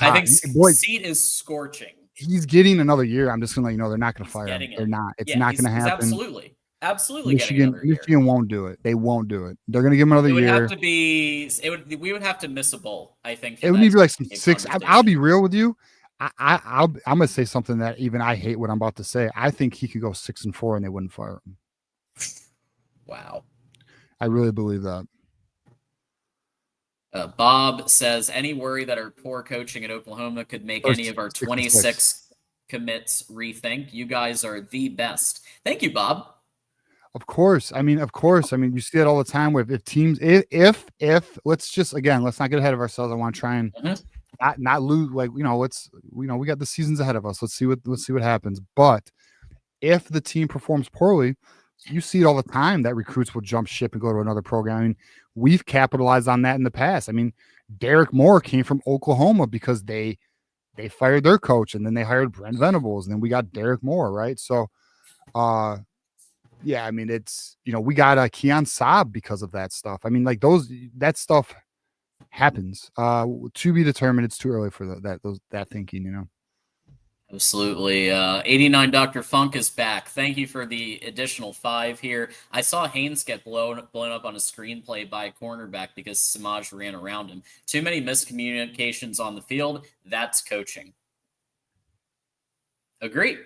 Seat is scorching. He's getting another year. I'm just going to let you know they're not going to fire him. They're not. It's not going to happen. Absolutely. Michigan won't do it. They won't do it. They're going to give him another year. We would have to miss a bowl, I think. It would need to be like some 6. I'll be real with you. I'm going to say something that even I hate what I'm about to say. I think he could go 6-4 and they wouldn't fire him. Wow. I really believe that. Bob says, any worry that our poor coaching at Oklahoma could make any of our 26 commits rethink? You guys are the best. Thank you, Bob. Of course. I mean, you see it all the time with if teams, if let's just, again, let's not get ahead of ourselves. I want to try and not lose, like, we got the seasons ahead of us. Let's see what happens. But if the team performs poorly, you see it all the time that recruits will jump ship and go to another program. I mean, we've capitalized on that in the past. I mean, Derek Moore came from Oklahoma because they fired their coach, and then they hired Brent Venables, and then we got Derek Moore, right? So, yeah, I mean, it's, we got Keon Saab because of that stuff. I mean, like that stuff happens. To be determined. It's too early for that thinking, Absolutely. 89 Dr. Funk is back. Thank you for the additional 5 here. I saw Haynes get blown up on a screenplay by a cornerback because Samaj ran around him. Too many miscommunications on the field. That's coaching. Agree.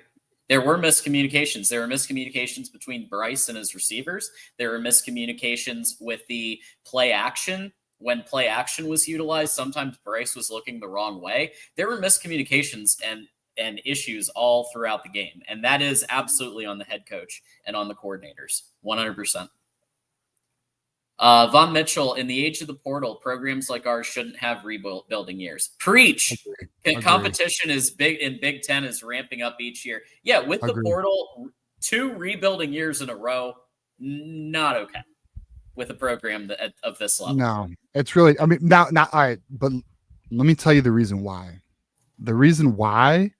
There were miscommunications. There were miscommunications between Bryce and his receivers. There were miscommunications with the play action. When play action was utilized, sometimes Bryce was looking the wrong way. There were miscommunications and issues all throughout the game. And that is absolutely on the head coach and on the coordinators, 100%. Von Mitchell, in the age of the portal, programs like ours shouldn't have rebuilding years. Preach. Agree. Competition is big, and Big Ten is ramping up each year. Yeah, with the portal, 2 rebuilding years in a row, not okay with a program of this level. No, it's really, I mean, not all right, but let me tell you the reason why. The reason why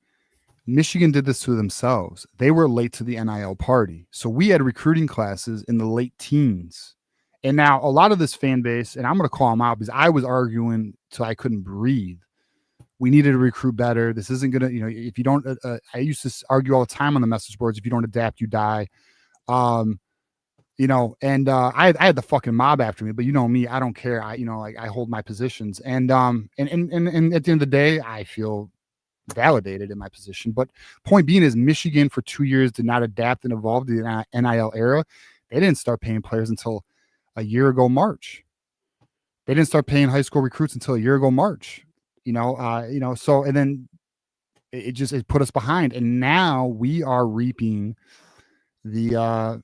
Michigan did this to themselves. They were late to the NIL party. So we had recruiting classes in the late teens. And now a lot of this fan base, and I'm going to call them out because I was arguing till I couldn't breathe. We needed to recruit better. This isn't going to, if you don't, I used to argue all the time on the message boards. If you don't adapt, you die. I had the fucking mob after me, but me, I don't care. I hold my positions. And at the end of the day, I feel validated in my position. But point being is Michigan for 2 years did not adapt and evolve to the NIL era. They didn't start paying players until a year ago, March. They didn't start paying high school recruits until a year ago, March. So, and then it put us behind. And now we are reaping the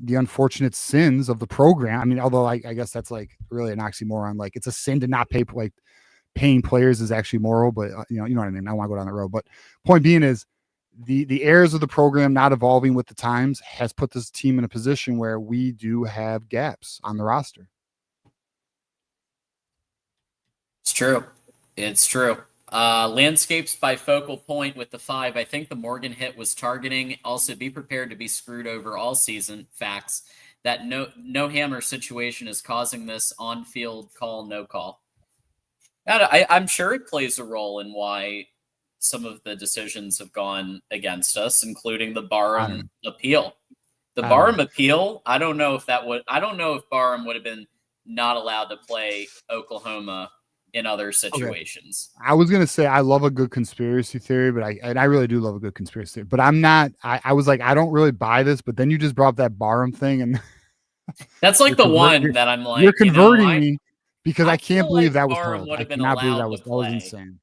unfortunate sins of the program. I mean, although I guess that's like really an oxymoron. Like it's a sin to not pay, like paying players is actually moral, but you know what I mean? I want to go down that road. But point being is the errors of the program not evolving with the times has put this team in a position where we do have gaps on the roster. It's true. It's true. Landscapes by Focal Point with the 5. I think the Morgan hit was targeting. Also, be prepared to be screwed over all season. Facts. That no hammer situation is causing this on-field call, no call. I'm sure it plays a role in why some of the decisions have gone against us, including the Barham appeal. The Barham appeal, I don't know if Barham would have been not allowed to play Oklahoma in other situations. Okay. I was going to say, I love a good conspiracy theory, but I really do love a good conspiracy theory, but I'm not, I was like, I don't really buy this, but then you just brought up that Barham thing. And that's like the one that I'm like, you're converting me because I can't believe that was Barham held. I cannot believe that was insane.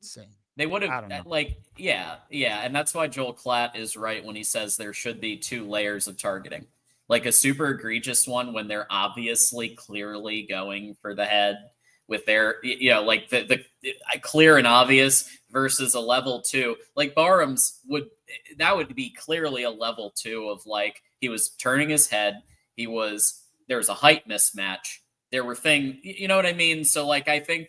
Insane. They would have and that's why Joel Klatt is right when he says there should be 2 layers of targeting. Like a super egregious one when they're obviously clearly going for the head with their, like the clear and obvious versus a level 2. Like Barham's would be clearly a level 2 of like, he was turning his head. There was a height mismatch. There were things, you know what I mean? So like, I think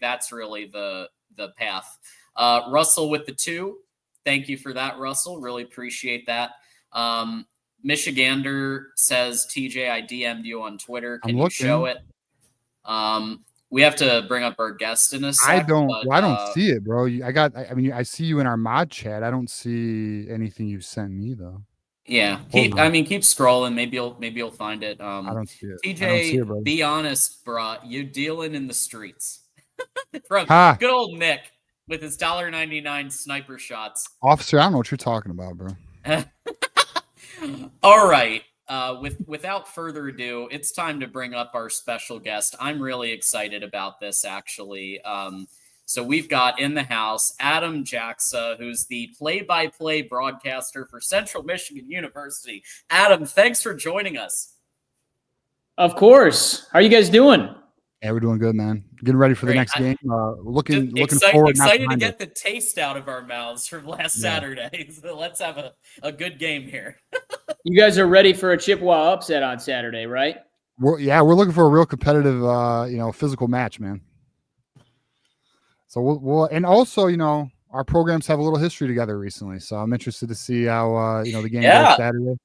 that's really the path. Russell with the 2. Thank you for that, Russell. Really appreciate that. Michigander says, TJ, I DM'd you on Twitter. Can you show it? We have to bring up our guest in a sec. I don't see it, bro. I see you in our mod chat. I don't see anything you sent me though. Yeah. Keep scrolling. Maybe you'll find it. I don't see it. TJ, be honest, bro. You dealing in the streets. From good old Nick with his $1.99 sniper shots. Officer, I don't know what you're talking about, bro. All right. Without further ado, it's time to bring up our special guest. I'm really excited about this, actually. So we've got in the house Adam Jaksa, who's the play-by-play broadcaster for Central Michigan University. Adam, thanks for joining us. Of course. How are you guys doing? Yeah, we're doing good, man. Getting ready for the next game. Looking forward. Excited to get the taste out of our mouths from last Saturday. So let's have a good game here. You guys are ready for a Chippewa upset on Saturday, right? We're looking for a real competitive, physical match, man. So we'll and also, our programs have a little history together recently. So I'm interested to see how the game goes Saturday.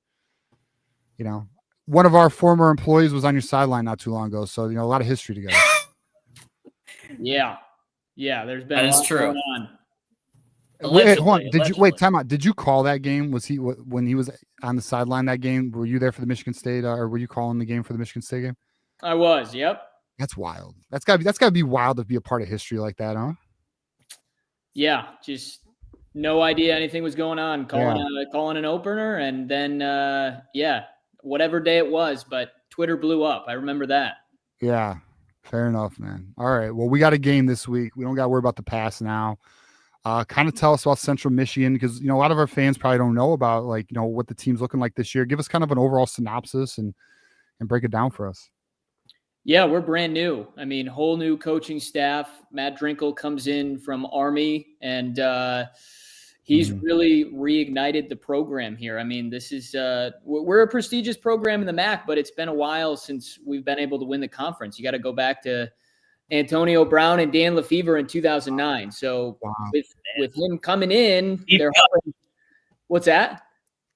One of our former employees was on your sideline not too long ago, so a lot of history together. Yeah, there's been that a lot going on. Wait, hold on. Time out. Did you call that game? Was he when he was on the sideline that game? Were you there for the Michigan State, or were you calling the game for the Michigan State game? I was. Yep. That's wild. That's gotta be wild to be a part of history like that, huh? Yeah, just No idea anything was going on. Calling an opener, and then whatever day it was, but Twitter blew up. I remember that. Yeah, fair enough, man. All right, well, we got a game this week. We don't got to worry about the past now. Kind of tell us about Central Michigan, because a lot of our fans probably don't know about what the team's looking like this year. Give us kind of an overall synopsis and break it down for us. Yeah, we're brand new. I mean, whole new coaching staff. Matt Drinkle comes in from Army, and he's really reignited the program here. I mean, this is we're a prestigious program in the MAC, but it's been a while since we've been able to win the conference. You got to go back to Antonio Brown and Dan Lefevre in 2009. So with him coming in, what's that?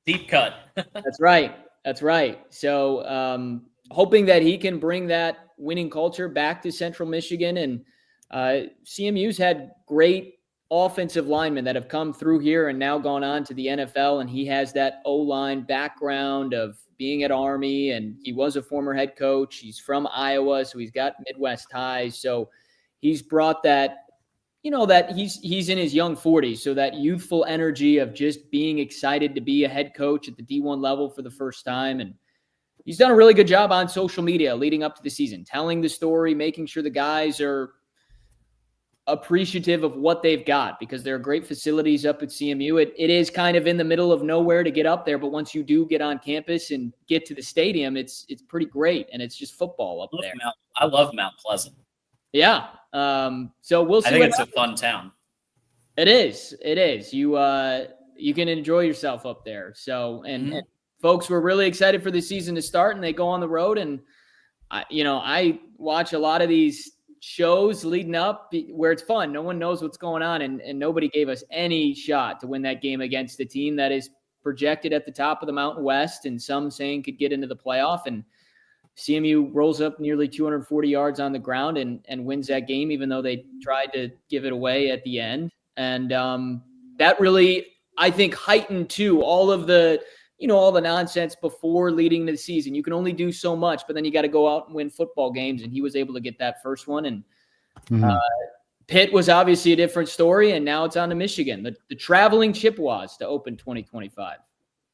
Deep cut. That's right. So hoping that he can bring that winning culture back to Central Michigan. And CMU's had great offensive linemen that have come through here and now gone on to the NFL. And he has that O-line background of being at Army, and he was a former head coach. He's from Iowa, so he's got Midwest ties. So he's brought that, that he's in his young 40s. So that youthful energy of just being excited to be a head coach at the D1 level for the first time. And he's done a really good job on social media leading up to the season, telling the story, making sure the guys are appreciative of what they've got, because there are great facilities up at CMU. It is kind of in the middle of nowhere to get up there, but once you do get on campus and get to the stadium, it's pretty great, and it's just football up there. I love Mount Pleasant. Yeah. So we'll see. I think it's a fun town. It is. You can enjoy yourself up there. So and folks were really excited for the season to start, and they go on the road, and I watch a lot of these shows leading up where it's fun. No one knows what's going on, and nobody gave us any shot to win that game against a team that is projected at the top of the Mountain West, and some saying could get into the playoff. And CMU rolls up nearly 240 yards on the ground and wins that game, even though they tried to give it away at the end. And that really, I think, heightened too all of the all the nonsense before leading to the season. You can only do so much, but then you got to go out and win football games. And he was able to get that first one. And Pitt was obviously a different story. And now it's on to Michigan, the traveling Chippewas, to open 2025.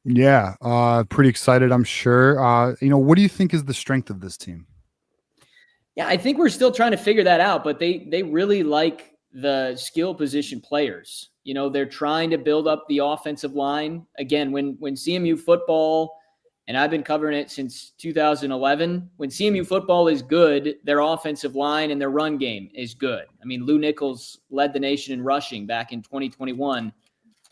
Yeah. Pretty excited, I'm sure. What do you think is the strength of this team? Yeah, I think we're still trying to figure that out, but they really like the skill position players. They're trying to build up the offensive line. Again, when CMU football, and I've been covering it since 2011, when CMU football is good, their offensive line and their run game is good. I mean, Lou Nichols led the nation in rushing back in 2021,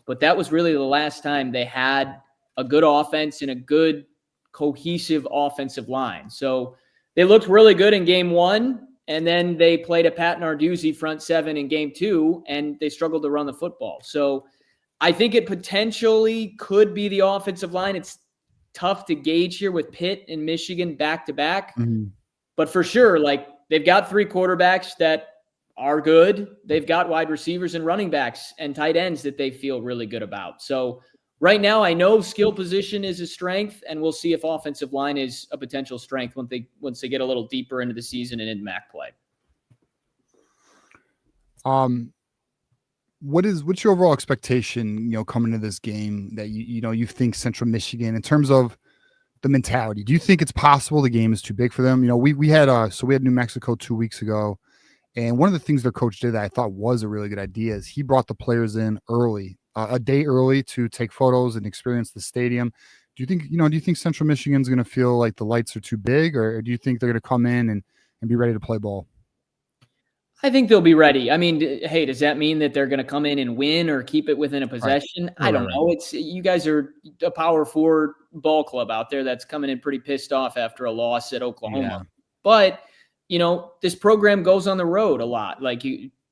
but that was really the last time they had a good offense and a good cohesive offensive line. So they looked really good in game one. And then they played a Pat Narduzzi front seven in game two, and they struggled to run the football. So I think it potentially could be the offensive line. It's tough to gauge here with Pitt and Michigan back to back. But for sure, they've got three quarterbacks that are good. They've got wide receivers and running backs and tight ends that they feel really good about. So right now, I know skill position is a strength, and we'll see if offensive line is a potential strength once they get a little deeper into the season and in MAC play. What's your overall expectation, coming to this game that you think Central Michigan in terms of the mentality? Do you think it's possible the game is too big for them? We had New Mexico 2 weeks ago, and one of the things their coach did that I thought was a really good idea is he brought the players in early. A day early to take photos and experience the stadium. Do you think Central Michigan's going to feel like the lights are too big, or do you think they're going to come in and be ready to play ball? I think they'll be ready. I mean, hey, does that mean that they're going to come in and win or keep it within a possession? Right. I don't know. It's you guys are a Power 4 ball club out there that's coming in pretty pissed off after a loss at Oklahoma. Yeah. But, this program goes on the road a lot.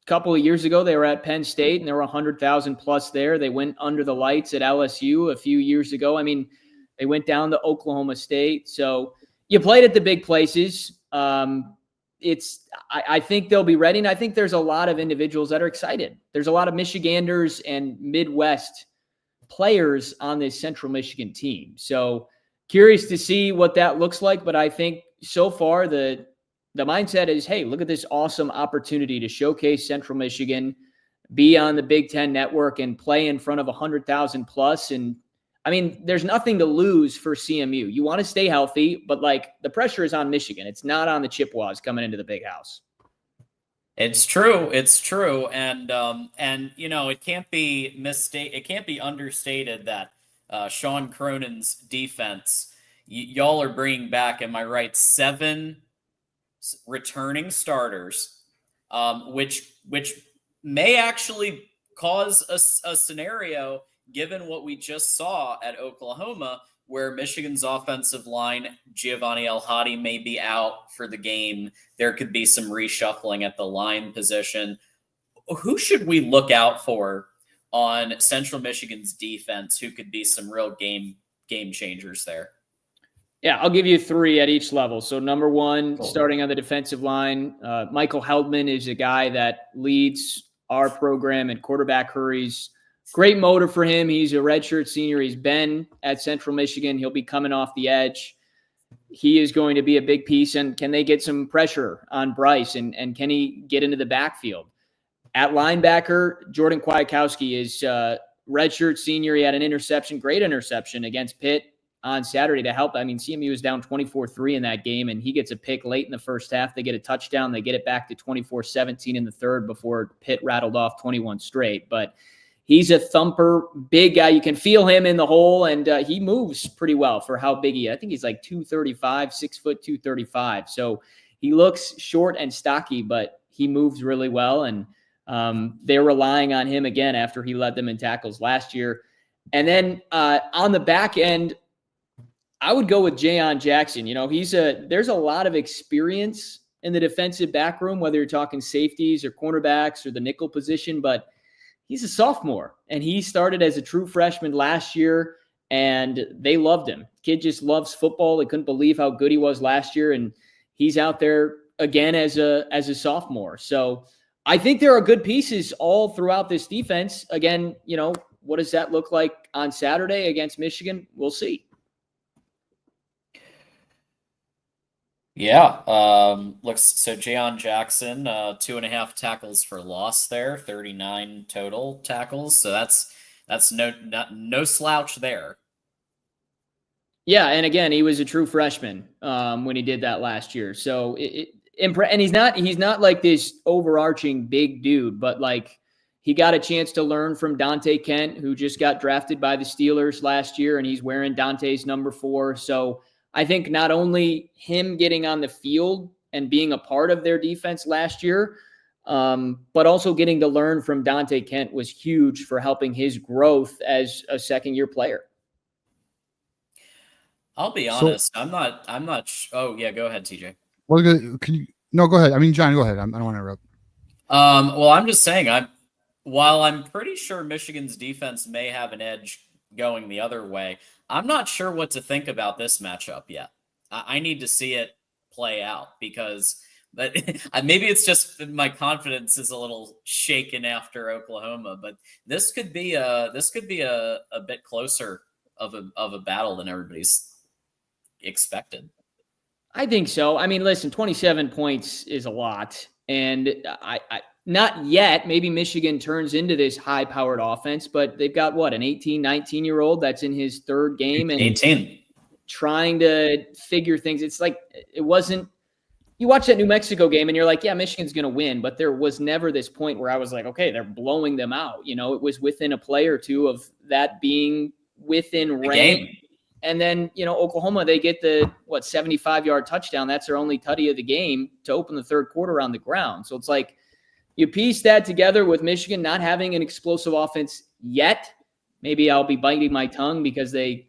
Couple of years ago, they were at Penn State and there were 100,000 plus there. They went under the lights at LSU a few years ago. I mean, they went down to Oklahoma State. So you played at the big places. I think they'll be ready. And I think there's a lot of individuals that are excited. There's a lot of Michiganders and Midwest players on this Central Michigan team. So curious to see what that looks like. But I think so far the mindset is, hey, look at this awesome opportunity to showcase Central Michigan, be on the Big Ten Network and play in front of 100,000 plus. And I mean, there's nothing to lose for CMU. You want to stay healthy, but like the pressure is on Michigan. It's not on the Chippewas coming into the Big House. It's true. It's true. And it can't be understated that Sean Cronin's defense, y'all are bringing back, am I right, 7 returning starters, which may actually cause a scenario, given what we just saw at Oklahoma, where Michigan's offensive line, Giovanni El-Hadi, may be out for the game. There could be some reshuffling at the line position. Who should we look out for on Central Michigan's defense who could be some real game changers there? Yeah, I'll give you 3 at each level. So number 1, starting on the defensive line, Michael Heldman is a guy that leads our program in quarterback hurries. Great motor for him. He's a redshirt senior. He's been at Central Michigan. He'll be coming off the edge. He is going to be a big piece. And can they get some pressure on Bryce? And can he get into the backfield? At linebacker, Jordan Kwiatkowski is redshirt senior. He had an interception, great interception against Pitt on Saturday to help. I mean, CMU was down 24-3 in that game, and he gets a pick late in the first half. They get a touchdown. They get it back to 24-17 in the third before Pitt rattled off 21 straight. But he's a thumper, big guy. You can feel him in the hole, and he moves pretty well for how big he is. I think he's like 235, 6 foot 235. So he looks short and stocky, but he moves really well. And they're relying on him again after he led them in tackles last year. And then on the back end, I would go with Jayon Jackson. You know, there's a lot of experience in the defensive back room, whether you're talking safeties or cornerbacks or the nickel position, but he's a sophomore, and he started as a true freshman last year, and they loved him. Kid just loves football. They couldn't believe how good he was last year, and he's out there again as a sophomore. So I think there are good pieces all throughout this defense. Again, you know, what does that look like on Saturday against Michigan? We'll see. Yeah, so Jayon Jackson, 2.5 tackles for loss there, 39 total tackles. So that's no slouch there. Yeah, and again, he was a true freshman when he did that last year. So and he's not like this overarching big dude, but like he got a chance to learn from Dante Kent, who just got drafted by the Steelers last year, and he's wearing Dante's number 4. So I think not only him getting on the field and being a part of their defense last year, but also getting to learn from Dante Kent was huge for helping his growth as a second-year player. I'll be honest. I'm not. Oh yeah, go ahead, TJ. Well, go ahead. I mean, John, go ahead. I don't want to interrupt. Well, I'm just saying. While I'm pretty sure Michigan's defense may have an edge going the other way, I'm not sure what to think about this matchup yet. I need to see it play out because maybe it's just my confidence is a little shaken after Oklahoma, but this could be a bit closer of a battle than everybody's expected. I think so. I mean, listen, 27 points is a lot, and I not yet. Maybe Michigan turns into this high-powered offense, but they've got an 18, 19-year-old that's in his third game and 18, trying to figure things. It's like it wasn't. You watch that New Mexico game and you're like, yeah, Michigan's going to win, but there was never this point where I was like, okay, they're blowing them out. You know, it was within a play or two of that being within range. And then, you know, Oklahoma, they get the 75-yard touchdown. That's their only tutty of the game to open the third quarter on the ground. So it's like, you piece that together with Michigan not having an explosive offense yet. Maybe I'll be biting my tongue because they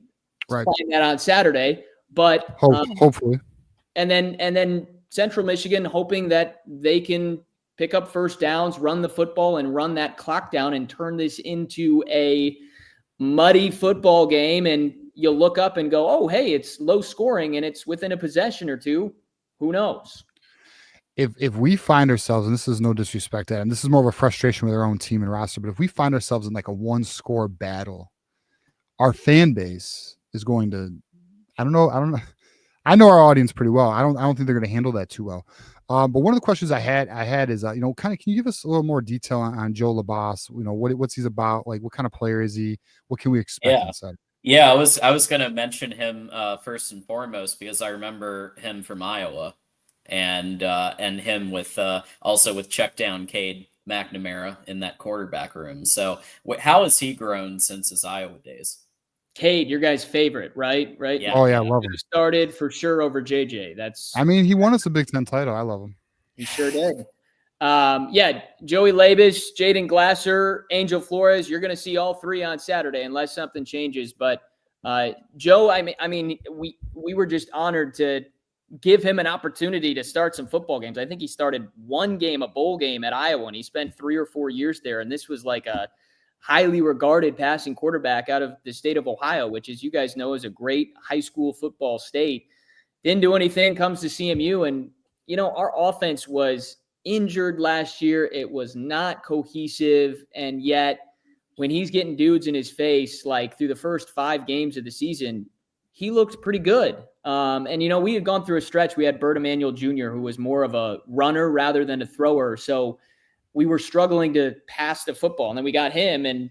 find that on Saturday. But hopefully, and then Central Michigan hoping that they can pick up first downs, run the football, and run that clock down and turn this into a muddy football game. And you'll look up and go, oh, hey, it's low scoring and it's within a possession or two. Who knows? If we find ourselves, and this is no disrespect to them, this is more of a frustration with our own team and roster, but if we find ourselves in like a 1-score battle, our fan base is going to, I don't know. I know our audience pretty well. I don't think they're going to handle that too well. But one of the questions I had is, kind of, can you give us a little more detail on Joe Labas? What's he's about? Like, what kind of player is he? What can we expect inside? Yeah, I was gonna mention him first and foremost because I remember him from Iowa, and him with also with check down Cade McNamara in that quarterback room. So how has he grown since his Iowa days? Cade, your guy's favorite, right? Yeah. Oh yeah, I love him. Started for sure over JJ. He won us a Big Ten title. I love him. He sure did. Joey Labas, Jaden Glasser, Angel Flores. You're going to see all three on Saturday unless something changes. But Joe, we were just honored to give him an opportunity to start some football games. I think he started one game, a bowl game at Iowa, and he spent 3 or 4 years there. And this was like a highly regarded passing quarterback out of the state of Ohio, which, as you guys know, is a great high school football state. Didn't do anything, comes to CMU. And, our offense was injured last year. It was not cohesive. And yet when he's getting dudes in his face, like through the first 5 games of the season, he looked pretty good. And we had gone through a stretch. We had Bert Emanuel Jr., who was more of a runner rather than a thrower. So we were struggling to pass the football. And then we got him, and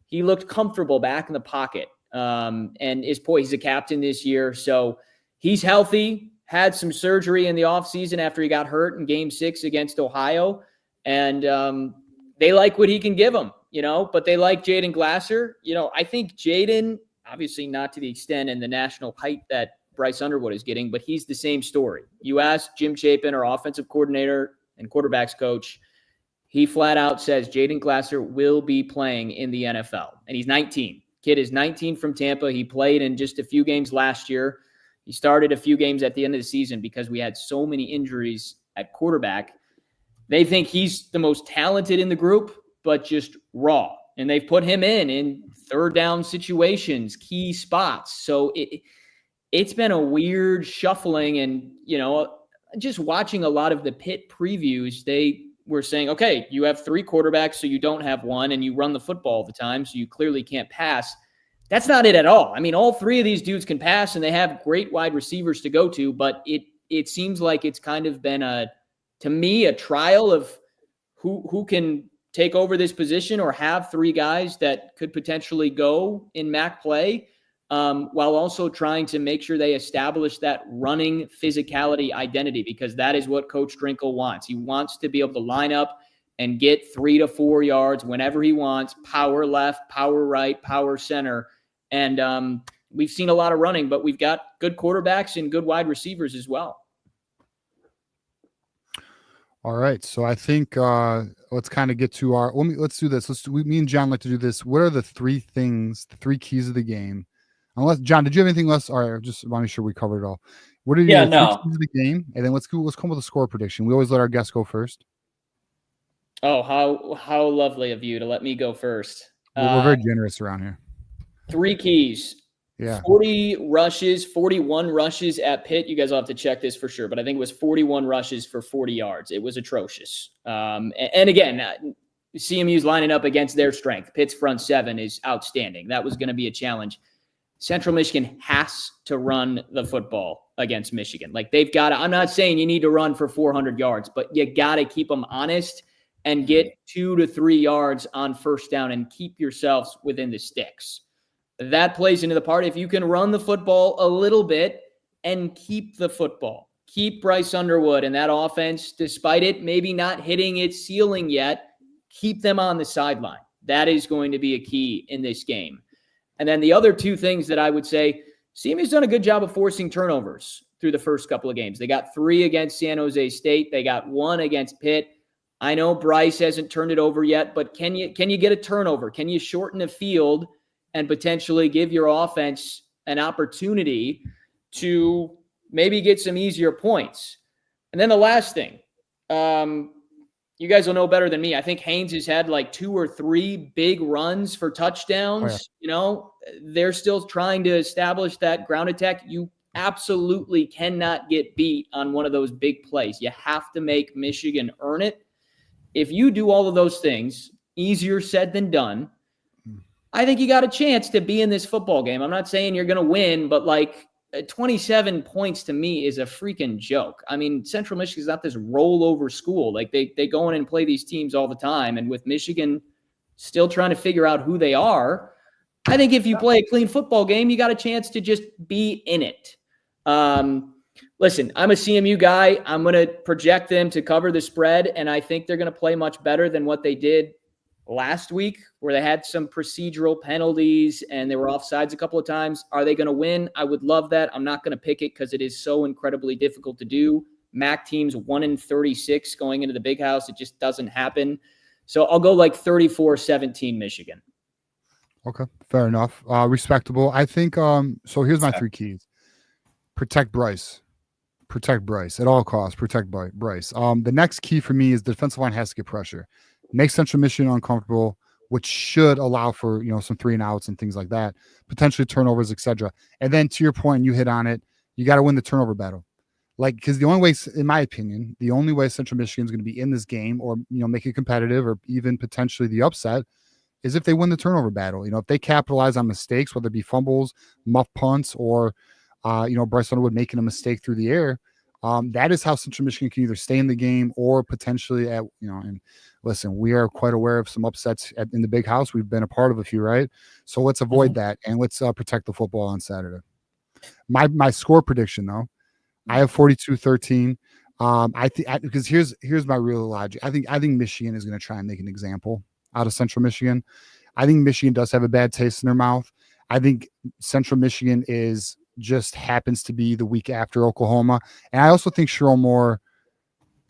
he looked comfortable back in the pocket. And he's a captain this year. So he's healthy, had some surgery in the offseason after he got hurt in Game 6 against Ohio. And they like what he can give them, but they like Jaden Glasser. I think Jaden, obviously not to the extent and the national height that Bryce Underwood is getting, but he's the same story. You ask Jim Chapin, our offensive coordinator and quarterbacks coach, he flat out says Jaden Glasser will be playing in the NFL. And he's 19. Kid is 19 from Tampa. He played in just a few games last year. He started a few games at the end of the season because we had so many injuries at quarterback. They think he's the most talented in the group, but just raw. And they've put him in third down situations, key spots. So it's been a weird shuffling. And, just watching a lot of the Pitt previews, they were saying, okay, you have 3 quarterbacks, so you don't have one, and you run the football all the time, so you clearly can't pass. That's not it at all. All 3 of these dudes can pass, and they have great wide receivers to go to, but it seems like it's kind of been to me, a trial of who can take over this position or have 3 guys that could potentially go in MAC play, while also trying to make sure they establish that running physicality identity, because that is what Coach Drinkle wants. He wants to be able to line up and get 3 to 4 yards whenever he wants, power left, power right, power center. And we've seen a lot of running, but we've got good quarterbacks and good wide receivers as well. All right. So I think let's kind of get to let's do this. Me and John like to do this. What are the 3 keys of the game? Unless, John, did you have anything else? All right, just want to make sure we covered it all. What are your 3 keys of the game? And then let's come with a score prediction. We always let our guests go first. Oh, how lovely of you to let me go first. We're very generous around here. 3 keys. Yeah. 41 rushes at Pitt. You guys will have to check this for sure, but I think it was 41 rushes for 40 yards. It was atrocious. And again, CMU's lining up against their strength. Pitt's front 7 is outstanding. That was going to be a challenge. Central Michigan has to run the football against Michigan. Like, they've got to, I'm not saying you need to run for 400 yards, but you got to keep them honest and get 2 to 3 yards on first down and keep yourselves within the sticks. That plays into the part. If you can run the football a little bit and keep the football, keep Bryce Underwood and that offense, despite it maybe not hitting its ceiling yet, keep them on the sideline. That is going to be a key in this game. And then the other 2 things that I would say, CMU's done a good job of forcing turnovers through the first couple of games. They got 3 against San Jose State. They got 1 against Pitt. I know Bryce hasn't turned it over yet, but can you get a turnover? Can you shorten the field and potentially give your offense an opportunity to maybe get some easier points? And then the last thing, you guys will know better than me. I think Haynes has had like 2 or 3 big runs for touchdowns. Oh, yeah. They're still trying to establish that ground attack. You absolutely cannot get beat on one of those big plays. You have to make Michigan earn it. If you do all of those things, easier said than done, I think you got a chance to be in this football game. I'm not saying you're going to win, but like, 27 points to me is a freaking joke. I mean, Central Michigan's not this rollover school. Like they go in and play these teams all the time. And with Michigan still trying to figure out who they are, I think if you play a clean football game, you got a chance to just be in it. Listen, I'm a CMU guy. I'm going to project them to cover the spread, and I think they're going to play much better than what they did last week, where they had some procedural penalties and they were offsides a couple of times. Are they going to win? I would love that. I'm not going to pick it because it is so incredibly difficult to do. MAC teams 1-36 going into the Big House. It just doesn't happen. So I'll go like 34-17 Michigan. Okay, fair enough. Respectable. I think so here's my 3 keys. Protect Bryce. Protect Bryce at all costs. Protect Bryce. The next key for me is the defensive line has to get pressure. Make Central Michigan uncomfortable, which should allow for, some 3-and-outs and things like that, potentially turnovers, etc. And then to your point, you hit on it. You got to win the turnover battle. Because the only way, in my opinion, the only way Central Michigan is going to be in this game or, make it competitive or even potentially the upset is if they win the turnover battle. If they capitalize on mistakes, whether it be fumbles, muff punts, or, Bryce Underwood making a mistake through the air, that is how Central Michigan can either stay in the game or potentially and listen, we are quite aware of some upsets in the Big House. We've been a part of a few, right? So let's avoid that and let's protect the football on Saturday. My score prediction, though, I have 42-13. I think because here's my real logic. I think Michigan is going to try and make an example out of Central Michigan. I think Michigan does have a bad taste in their mouth. I think Central Michigan just happens to be the week after Oklahoma. And I also think Sharon Moore,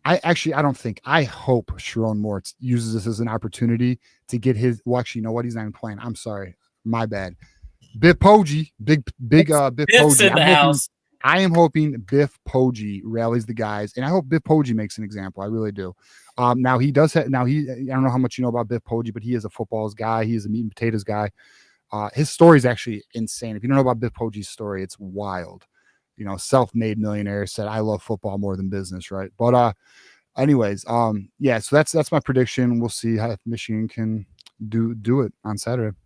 I hope Sharon Moore uses this as an opportunity to get his, you know what? He's not even playing. I'm sorry. My bad. Biff Poggi, big Biff Poggi. In the house. I am hoping Biff Poggi rallies the guys, and I hope Biff Poggi makes an example. I really do. Now he does I don't know how much you know about Biff Poggi, but he is a footballs guy. He is a meat and potatoes guy. His story is actually insane. If you don't know about Biff Poggi's story, it's wild. Self-made millionaire, said, I love football more than business, right? But anyways, so that's my prediction. We'll see how Michigan can do it on Saturday.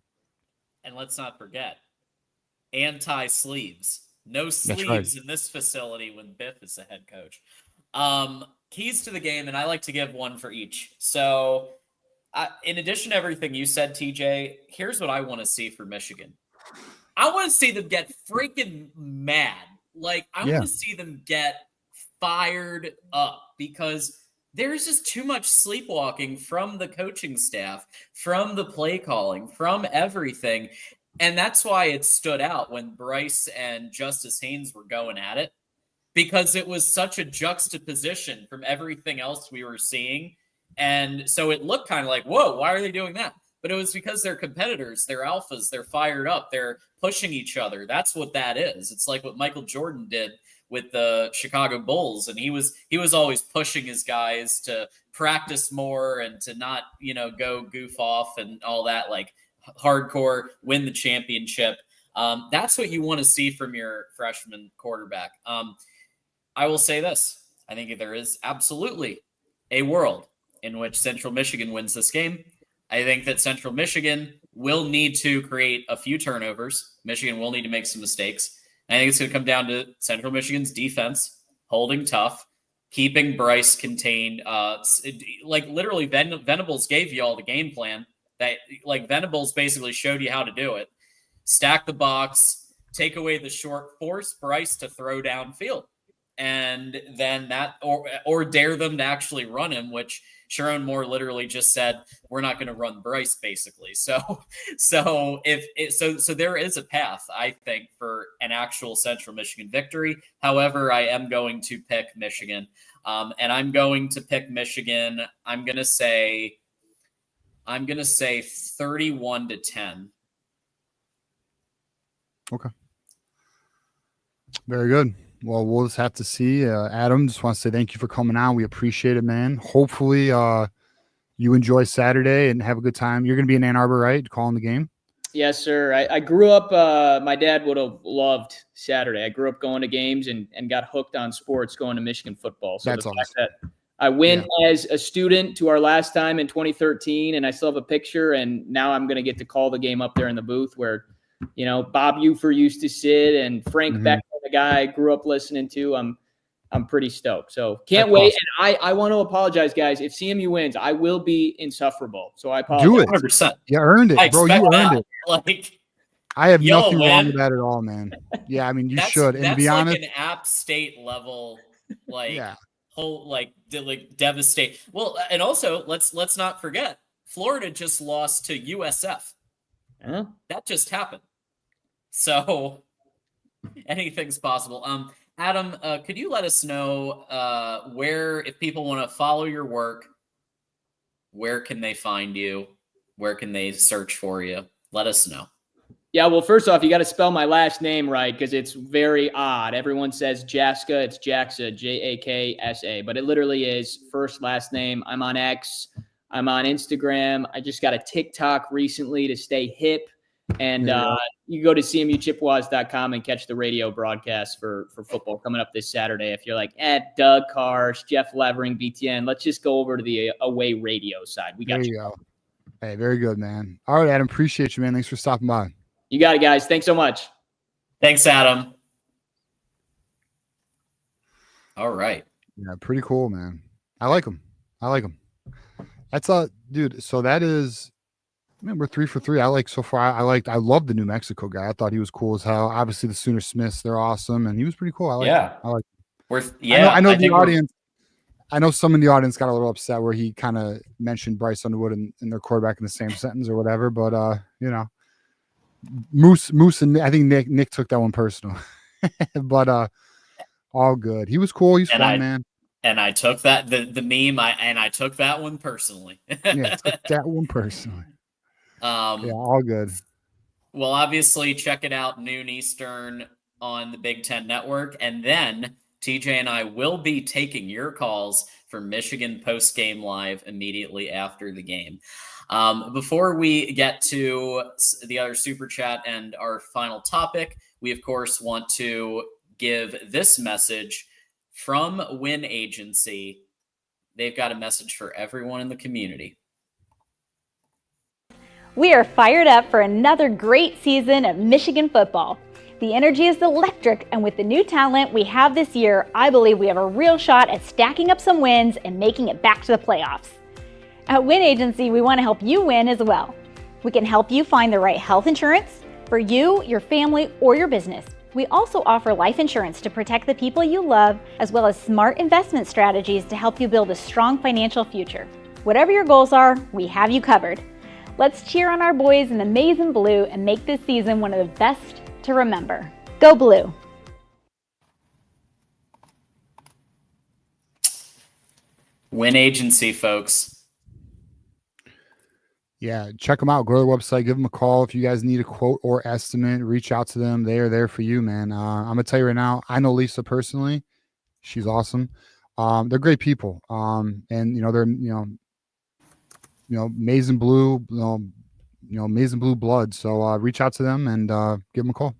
And let's not forget, anti-sleeves. No sleeves in this facility when Biff is the head coach. Keys to the game, and I like to give one for each. So in addition to everything you said, TJ, here's what I want to see for Michigan. I want to see them get freaking mad. I want to see them get fired up because there's just too much sleepwalking from the coaching staff, from the play calling, from everything. And that's why it stood out when Bryce and Justice Haynes were going at it, because it was such a juxtaposition from everything else we were seeing. And so it looked kind of like, whoa, why are they doing that? But it was because they're competitors, they're alphas, they're fired up, they're pushing each other. That's what that is. It's like what Michael Jordan did with the Chicago Bulls. And he was always pushing his guys to practice more and to not, go goof off and all that, hardcore, win the championship. That's what you want to see from your freshman quarterback. I will say this. I think there is absolutely a world in which Central Michigan wins this game. I think that Central Michigan will need to create a few turnovers. Michigan will need to make some mistakes. I think it's going to come down to Central Michigan's defense, holding tough, keeping Bryce contained. Literally, Venables gave you all the game plan. That Venables basically showed you how to do it. Stack the box, take away the short, force Bryce to throw downfield. And then or dare them to actually run him, which Sharon Moore literally just said, we're not going to run Bryce, basically. So there is a path, I think, for an actual Central Michigan victory. However, I am going to pick Michigan. And I'm going to pick Michigan. I'm going to say 31-10. Okay. Very good. Well, we'll just have to see. Adam, just want to say thank you for coming on. We appreciate it, man. Hopefully you enjoy Saturday and have a good time. You're going to be in Ann Arbor, right? Calling the game? Yes, sir. I grew up, my dad would have loved Saturday. I grew up going to games and got hooked on sports going to Michigan football. So that's the awesome. fact that I went as a student to our last time in 2013, and I still have a picture, and now I'm going to get to call the game up there in the booth where, Bob Ufer used to sit and Frank Beckman, the guy I grew up listening to. I'm pretty stoked. So can't wait. Awesome. And I want to apologize, guys. If CMU wins, I will be insufferable. So I apologize. Do it. 100%. You earned it, bro. You earned it. Like, I have you'll nothing wrong win. with that at all, man. Yeah, I mean, you That's, should. And to be like honest, an App State level, like yeah. whole like devastate. Well, and also let's not forget, Florida just lost to USF. Huh? That just happened. So anything's possible. Adam, could you let us know where, if people want to follow your work, where can they find you? Where can they search for you? Let us know. Yeah, well, first off, you got to spell my last name right because it's very odd. Everyone says Jaksa. It's Jaksa, Jaksa, but it literally is first, last name. I'm on X. I'm on Instagram. I just got a TikTok recently to stay hip. And you go to cmuchippewas.com and catch the radio broadcast for football coming up this Saturday. If you're like, Doug Karsh, Jeff Levering, BTN, let's just go over to the away radio side. We got there you go. Hey, very good, man. All right, Adam. Appreciate you, man. Thanks for stopping by. You got it, guys. Thanks so much. Thanks, Adam. All right. Yeah, pretty cool, man. I like him. That's dude. So that is, man, we're 3 for 3. I like so far. I love the New Mexico guy. I thought he was cool as hell. Obviously, the Sooner Smiths, they're awesome, and he was pretty cool. I like. I know the audience. I know some in the audience got a little upset where he kind of mentioned Bryce Underwood and their quarterback in the same sentence or whatever. But Moose, and I think Nick took that one personal. But all good. He was cool. He's fun, man. And I took that the meme. I took that one personally. Yeah, took that one personally. Yeah, all good. Well, obviously, check it out noon Eastern on the Big Ten Network, and then TJ and I will be taking your calls for Michigan Postgame Live immediately after the game. Before we get to the other super chat and our final topic, we of course want to give this message from Win Agency. They've got a message for everyone in the community. We are fired up for another great season of Michigan football. The energy is electric, and with the new talent we have this year, I believe we have a real shot at stacking up some wins and making it back to the playoffs. At Win Agency, we want to help you win as well. We can help you find the right health insurance for you, your family, or your business. We also offer life insurance to protect the people you love, as well as smart investment strategies to help you build a strong financial future. Whatever your goals are, we have you covered. Let's cheer on our boys in the maize and blue and make this season one of the best to remember. Go Blue! Win Agency, folks. Yeah, check them out. Go to their website. Give them a call. If you guys need a quote or estimate, reach out to them. They are there for you, man. I'm going to tell you right now, I know Lisa personally. She's awesome. They're great people. And, they're, maize and blue, maize and blue blood. So reach out to them and give them a call.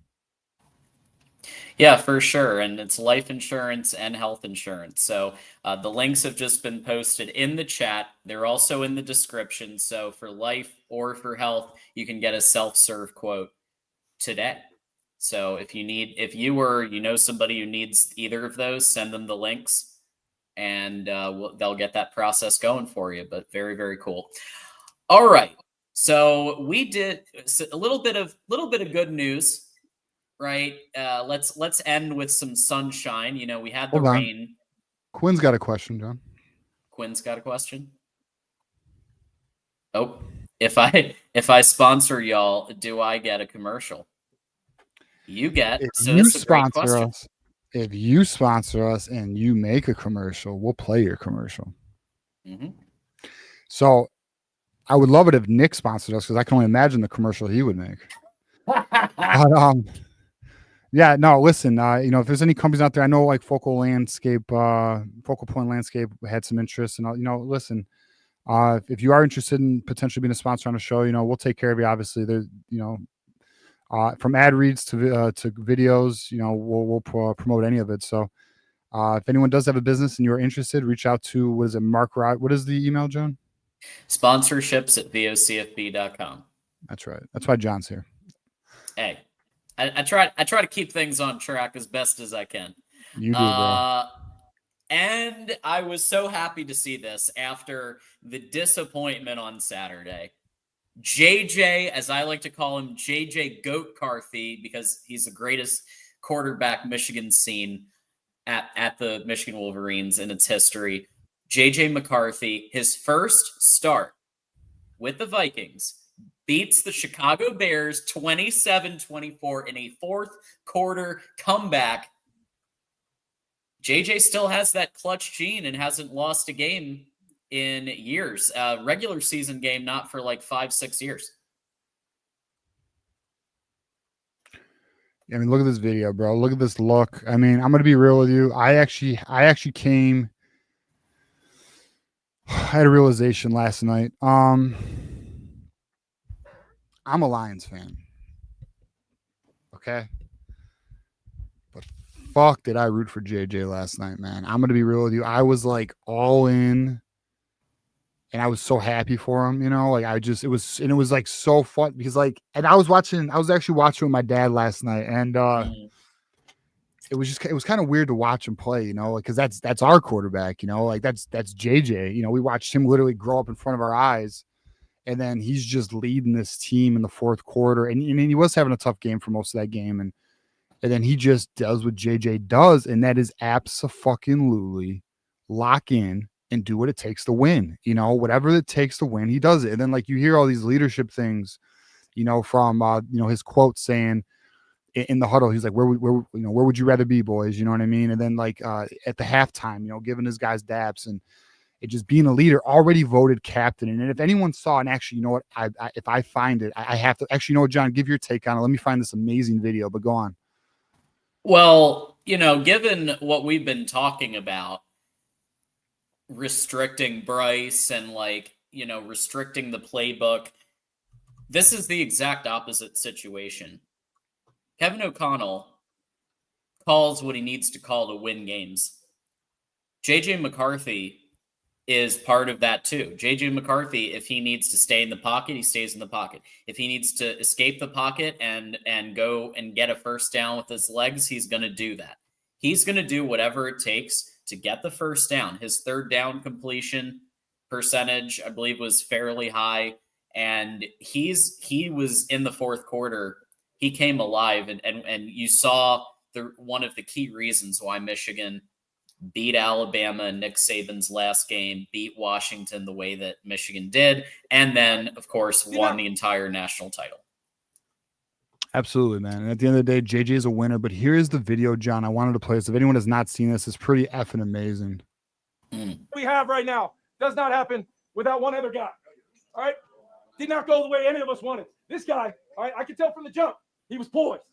Yeah, for sure. And it's life insurance and health insurance. So the links have just been posted in the chat. They're also in the description. So for life or for health, you can get a self-serve quote today. So if you or somebody who needs either of those, send them the links and they'll get that process going for you. But very, very cool. All right. So we did a little bit of good news. Right. Let's end with some sunshine. We had the rain. Quinn's got a question, John. Quinn's got a question. Oh, if I sponsor y'all, do I get a commercial? You get. If you sponsor us and you make a commercial, we'll play your commercial. Mm-hmm. So I would love it if Nick sponsored us because I can only imagine the commercial he would make. But, yeah, no, listen, if there's any companies out there, I know like Focal Point Landscape had some interest and, listen, if you are interested in potentially being a sponsor on a show, we'll take care of you. Obviously there's, from ad reads to videos, we'll promote any of it. So, if anyone does have a business and you're interested, reach out to, what is it? What is the email, John? Sponsorships@vocfb.com. That's right. That's why John's here. Hey. I try to keep things on track as best as I can. You do, bro. And I was so happy to see this after the disappointment on Saturday. JJ, as I like to call him, JJ Goat Carthy, because he's the greatest quarterback Michigan's seen at the Michigan Wolverines in its history. JJ McCarthy, his first start with the Vikings, beats the Chicago Bears 27-24 in a fourth quarter comeback. JJ still has that clutch gene and hasn't lost a game in years. Regular season game, not for like 5-6 years. I mean, look at this video, bro. Look at this look. I mean, I'm gonna be real with you. I actually came. I had a realization last night. I'm a Lions fan. Okay. But fuck did I root for JJ last night, man. I'm gonna be real with you. I was like all in. And I was so happy for him, you know, like it was like so fun because like, and I was actually watching with my dad last night, and it was kind of weird to watch him play, you know, like, cause that's our quarterback, you know, like that's JJ, you know, we watched him literally grow up in front of our eyes, and then he's just leading this team in the fourth quarter, and he was having a tough game for most of that game, and then he just does what JJ does, and that is abso-fucking-lutely lock in and do what it takes to win, you know, whatever it takes to win, he does it. And then like you hear all these leadership things, you know, from, you know, his quote saying in the huddle, he's like, where would you rather be, boys? You know what I mean? And then like at the halftime, you know, giving his guys daps and it just being a leader, already voted captain. And if anyone saw, and actually, you know what, if I find it, I have to actually, you know what, John, give your take on it. Let me find this amazing video, but go on. Well, you know, given what we've been talking about, restricting Bryce and like, you know, restricting the playbook, this is the exact opposite situation. Kevin O'Connell calls what he needs to call to win games. JJ McCarthy is part of that too. JJ McCarthy, if he needs to stay in the pocket, he stays in the pocket. If he needs to escape the pocket and go and get a first down with his legs, he's going to do that. He's going to do whatever it takes to get the first down. His third down completion percentage, I believe, was fairly high. And he was in the fourth quarter. He came alive, and you saw one of the key reasons why Michigan beat Alabama in Nick Saban's last game, beat Washington the way that Michigan did, and then, of course, won the entire national title. Absolutely, man. And at the end of the day, JJ is a winner. But here is the video, John. I wanted to play this. If anyone has not seen this, it's pretty effing amazing. We have right now does not happen without one other guy. All right? Did not go the way any of us wanted. This guy, all right, I could tell from the jump, he was poised.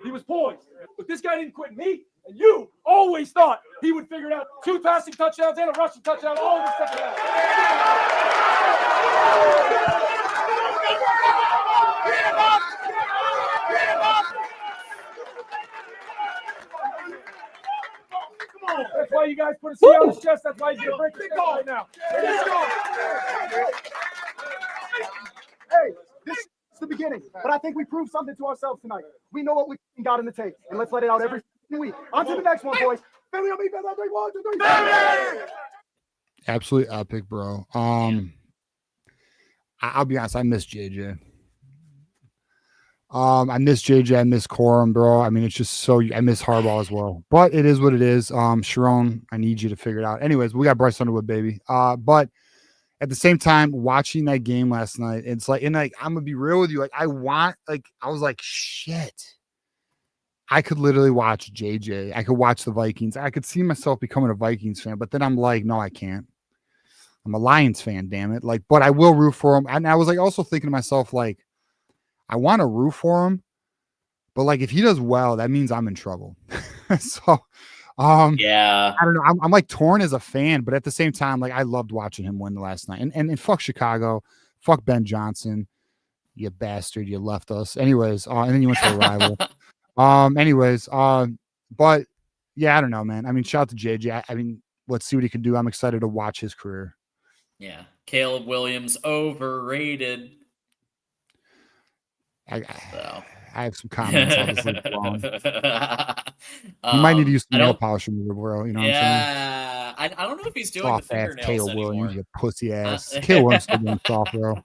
He was poised. But this guy didn't quit. Me and you always thought he would figure it out. 2 passing touchdowns and a rushing touchdown all in the second half. That's why you guys put a C on his chest. That's why he's going to break his neck right now. Hey, this is the beginning, but I think we proved something to ourselves tonight. We know what we got in the tape, and let's let it out every week. On to the next one, boys. Family on me, family on 3, 1, 2, 3, family! Absolutely epic, bro. I'll be honest, I miss JJ. I miss JJ, I miss Corum, bro. I mean, it's just so I miss Harbaugh as well. But it is what it is. Sharon, I need you to figure it out. Anyways, we got Bryce Underwood, baby. But at the same time, watching that game last night, it's like, and like, I'm gonna be real with you. Like, I was like, shit. I could literally watch JJ. I could watch the Vikings. I could see myself becoming a Vikings fan, but then I'm like, no, I can't. I'm a Lions fan, damn it. Like, but I will root for him. And I was like also thinking to myself, like, I want to root for him, but like if he does well, that means I'm in trouble. So yeah, I don't know. I'm like torn as a fan, but at the same time, like I loved watching him win the last night. And fuck Chicago, fuck Ben Johnson, you bastard, you left us. Anyways, and then you went to a rival. But yeah, I don't know, man. I mean, shout out to JJ. I mean, let's see what he can do. I'm excited to watch his career. Yeah, Caleb Williams overrated. I have some comments. I'll just leave it alone. You might need to use some nail polish remover, bro. You know what I'm saying? Yeah, I don't know if he's doing Soft the ass fingernails Caleb anymore. Williams, you pussy ass. Caleb Williams still doing soft, bro.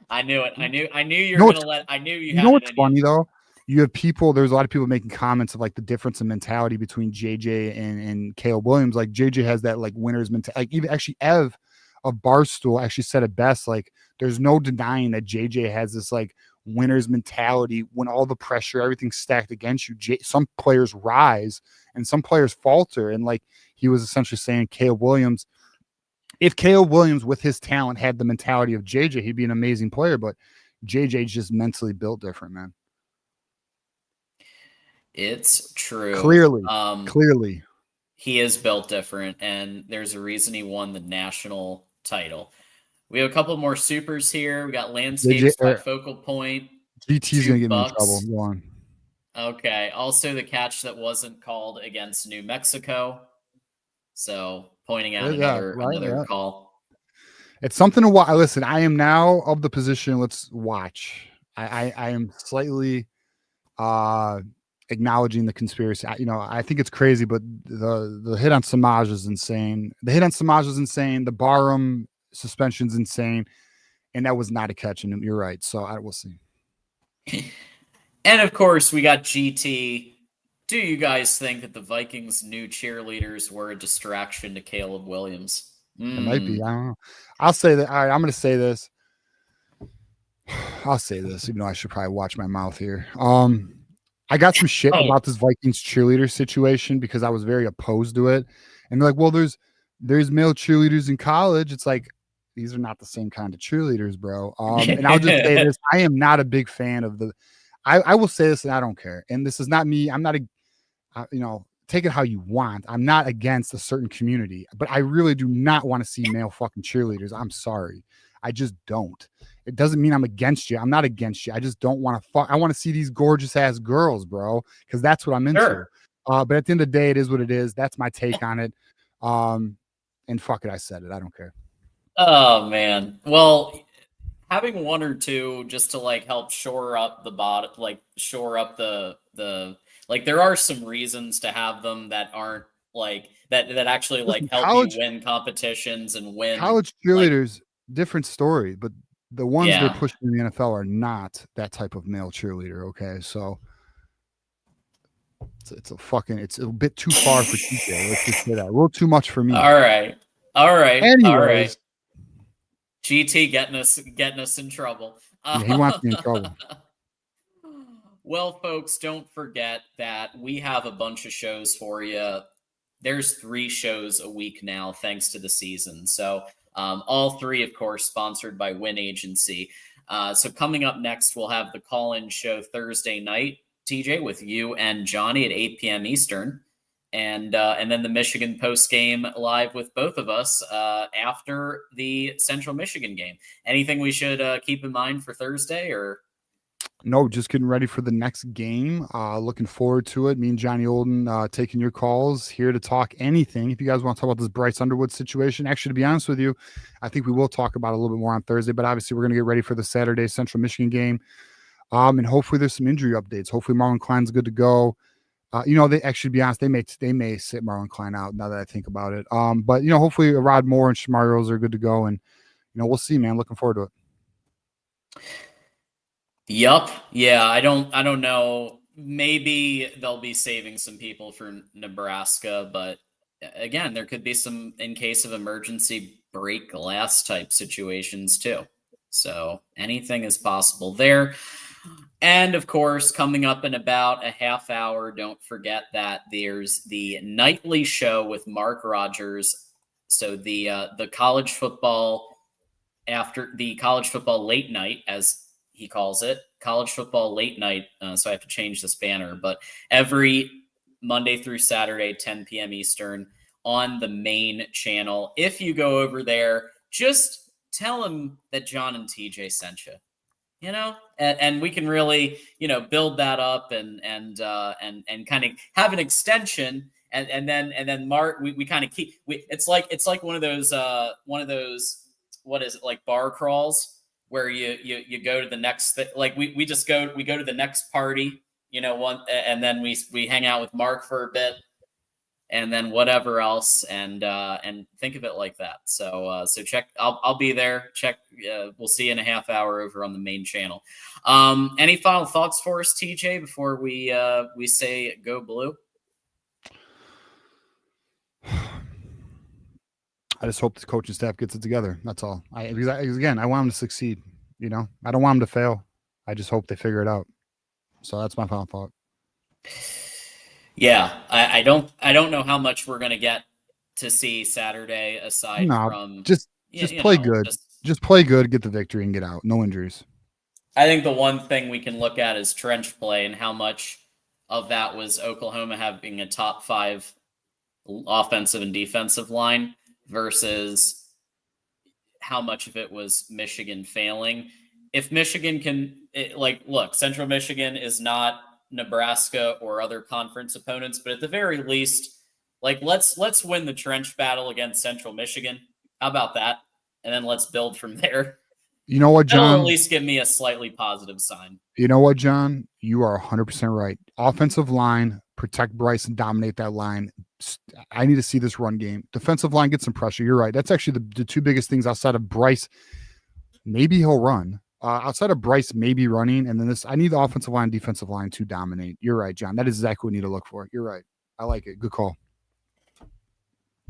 I knew it. I knew you were gonna let. I knew you. You know what's funny though? You have people. There's a lot of people making comments of like the difference in mentality between JJ and Caleb Williams. Like JJ has that like winner's mentality. Like even actually Ev of Barstool actually said it best. Like there's no denying that JJ has this like winner's mentality when all the pressure, everything's stacked against you. Some players rise and some players falter. And like he was essentially saying, Caleb Williams, if Caleb Williams with his talent had the mentality of JJ, he'd be an amazing player. But JJ's just mentally built different, man. It's true. Clearly. He is built different, and there's a reason he won the national title. We have a couple more supers here. We got landscapes by focal point. GT's going to get me in trouble. Go on. Okay. Also, the catch that wasn't called against New Mexico. So, pointing out another call. It's something to watch. Listen, I am now of the position. Let's watch. I am slightly acknowledging the conspiracy. I think it's crazy, but the hit on Samaj is insane. The Barham suspension's insane, and that was not a catch. And you're right. So I will see. And of course, we got GT. Do you guys think that the Vikings' new cheerleaders were a distraction to Caleb Williams? It might be. I don't know. I'll say that. All right, I'm going to say this. I'll say this, even though I should probably watch my mouth here. I got some shit about this Vikings cheerleader situation because I was very opposed to it. And they're like, well, there's male cheerleaders in college. It's like, these are not the same kind of cheerleaders, bro. And I'll just say this. I am not a big fan of I will say this, and I don't care. And this is not me. I'm not take it how you want. I'm not against a certain community, but I really do not want to see male fucking cheerleaders. I'm sorry. I just don't. It doesn't mean I'm against you. I'm not against you. I just don't want to I want to see these gorgeous ass girls, bro, because that's what I'm into. Sure. But at the end of the day, it is what it is. That's my take on it. And fuck it, I said it. I don't care. Oh man. Well, having one or two just to like help shore up the bottom, like shore up the like there are some reasons to have them that aren't like that actually like help you win competitions and win college cheerleaders. Different story, but the ones they're pushing in the NFL are not that type of male cheerleader. Okay, so it's a bit too far for TJ. Let's just say that. A little too much for me. All right. Anyways, all right. GT getting us in trouble. Yeah, he wants me in trouble. Well, folks, don't forget that we have a bunch of shows for you. There's 3 shows a week now, thanks to the season. So all 3, of course, sponsored by Win Agency. So coming up next, we'll have the call-in show Thursday night, TJ, with you and Johnny at 8 p.m. Eastern. And then the Michigan post-game live with both of us after the Central Michigan game. Anything we should keep in mind for Thursday or... No, just getting ready for the next game. Looking forward to it. Me and Johnny Olden taking your calls, here to talk anything. If you guys want to talk about this Bryce Underwood situation, actually, to be honest with you, I think we will talk about it a little bit more on Thursday. But obviously, we're going to get ready for the Saturday Central Michigan game. And hopefully, there's some injury updates. Hopefully, Marlon Klein's good to go. They actually, to be honest, they may sit Marlon Klein out now that I think about it. But hopefully, Rod Moore and Shamar Rose are good to go, and we'll see, man. Looking forward to it. Yup. Yeah, I don't know. Maybe they'll be saving some people for Nebraska, but again, there could be some in case of emergency break glass type situations too. So anything is possible there. And of course, coming up in about a half hour, don't forget that there's the nightly show with Mark Rogers. So the college football after the college football late night, as he calls it, college football late night. So I have to change this banner, but every Monday through Saturday, 10 p.m. Eastern on the main channel. If you go over there, just tell him that John and TJ sent you, and we can really, build that up and kind of have an extension. And then Mark, we kind of keep, it's like one of those, what is it, like bar crawls, where you go to the next like we go to the next party, and then we hang out with Mark for a bit, and then whatever else, and think of it like that. So check. I'll be there. Check. We'll see you in a half hour over on the main channel. Any final thoughts for us, TJ, before we say go blue? I just hope the coaching staff gets it together. That's all. Because again, I want them to succeed. I don't want them to fail. I just hope they figure it out. So that's my final thought. Yeah, I don't know how much we're gonna get to see Saturday aside from just play good. Just play good, get the victory, and get out. No injuries. I think the one thing we can look at is trench play and how much of that was Oklahoma having a top 5 offensive and defensive line versus how much of it was Michigan failing. If Michigan can, look, Central Michigan is not Nebraska or other conference opponents, but at the very least, let's win the trench battle against Central Michigan. How about that? And then let's build from there. You know what, John? That'll at least give me a slightly positive sign. You know what, John? You are 100% right. Offensive line, protect Bryce and dominate that line. I need to see this run game. Defensive line, get some pressure. You're right. That's actually the 2 biggest things outside of Bryce. Maybe he'll run. Outside of Bryce, maybe running. And then I need the offensive line, defensive line to dominate. You're right, John. That is exactly what we need to look for. You're right. I like it. Good call.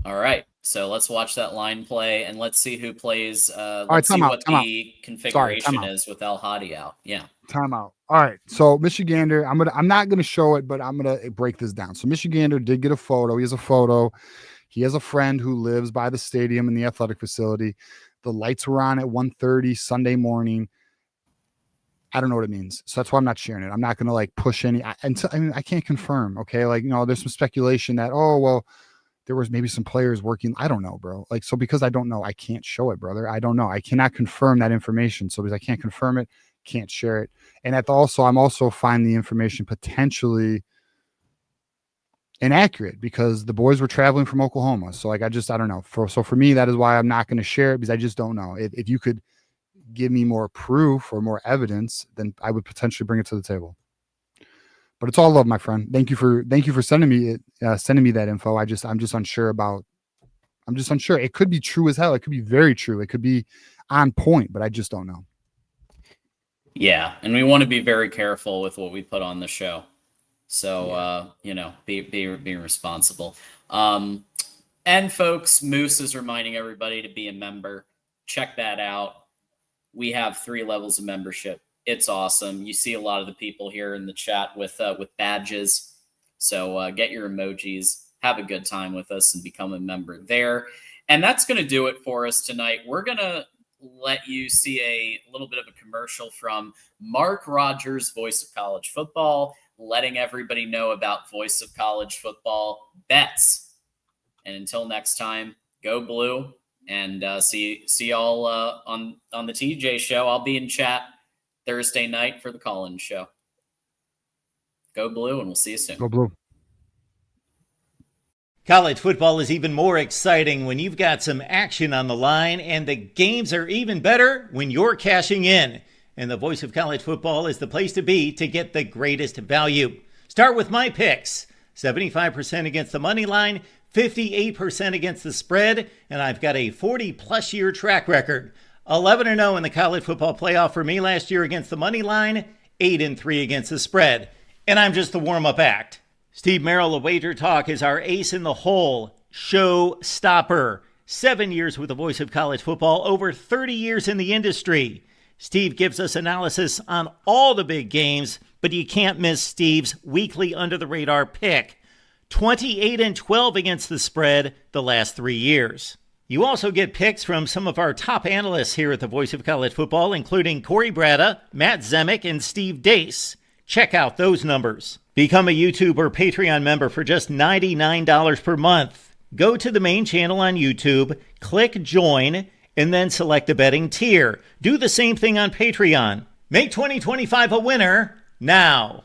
All right. So let's watch that line play and let's see who plays. Let's see what the configuration is with El Hadi out. Yeah. Timeout. All right. So Michigander, I'm not gonna show it, but I'm gonna break this down. So Michigander did get a photo. He has a photo. He has a friend who lives by the stadium in the athletic facility. The lights were on at 1:30 Sunday morning. I don't know what it means. So that's why I'm not sharing it. I'm not gonna push any until I can't confirm. Okay. There's some speculation that, there was maybe some players working. I don't know, bro. So because I don't know, I can't show it, brother. I don't know. I cannot confirm that information. So because I can't confirm it, can't share it. And I'm also find the information potentially inaccurate because the boys were traveling from Oklahoma. So I don't know. So for me, that is why I'm not going to share it because I just don't know. If you could give me more proof or more evidence, then I would potentially bring it to the table. But it's all love, my friend. Thank you for sending me that info. I'm just unsure about. I'm just unsure. It could be true as hell. It could be very true. It could be on point, but I just don't know. Yeah, and we want to be very careful with what we put on the show. So be responsible. And folks, Moose is reminding everybody to be a member. Check that out. We have 3 levels of membership. It's awesome. You see a lot of the people here in the chat with badges. So get your emojis, have a good time with us, and become a member there. And that's going to do it for us tonight. We're going to let you see a little bit of a commercial from Mark Rogers, Voice of College Football, letting everybody know about Voice of College Football bets. And until next time, go blue, and see y'all on the TJ show. I'll be in chat Thursday night for the Collins show. Go blue, and we'll see you soon. Go blue. College football is even more exciting when you've got some action on the line, and the games are even better when you're cashing in. And the Voice of College Football is the place to be to get the greatest value. Start with my picks. 75% against the money line, 58% against the spread, and I've got a 40-plus year track record. 11-0 in the college football playoff for me last year against the money line, 8-3 against the spread. And I'm just the warm-up act. Steve Merrill of Wager Talk is our ace in the hole, show stopper. 7 years with the Voice of College Football, over 30 years in the industry. Steve gives us analysis on all the big games, but you can't miss Steve's weekly under-the-radar pick. 28-12 against the spread the last 3 years. You also get picks from some of our top analysts here at the Voice of College Football, including Corey Bratta, Matt Zemek, and Steve Dace. Check out those numbers. Become a YouTube or Patreon member for just $99 per month. Go to the main channel on YouTube, click join, and then select the betting tier. Do the same thing on Patreon. Make 2025 a winner now.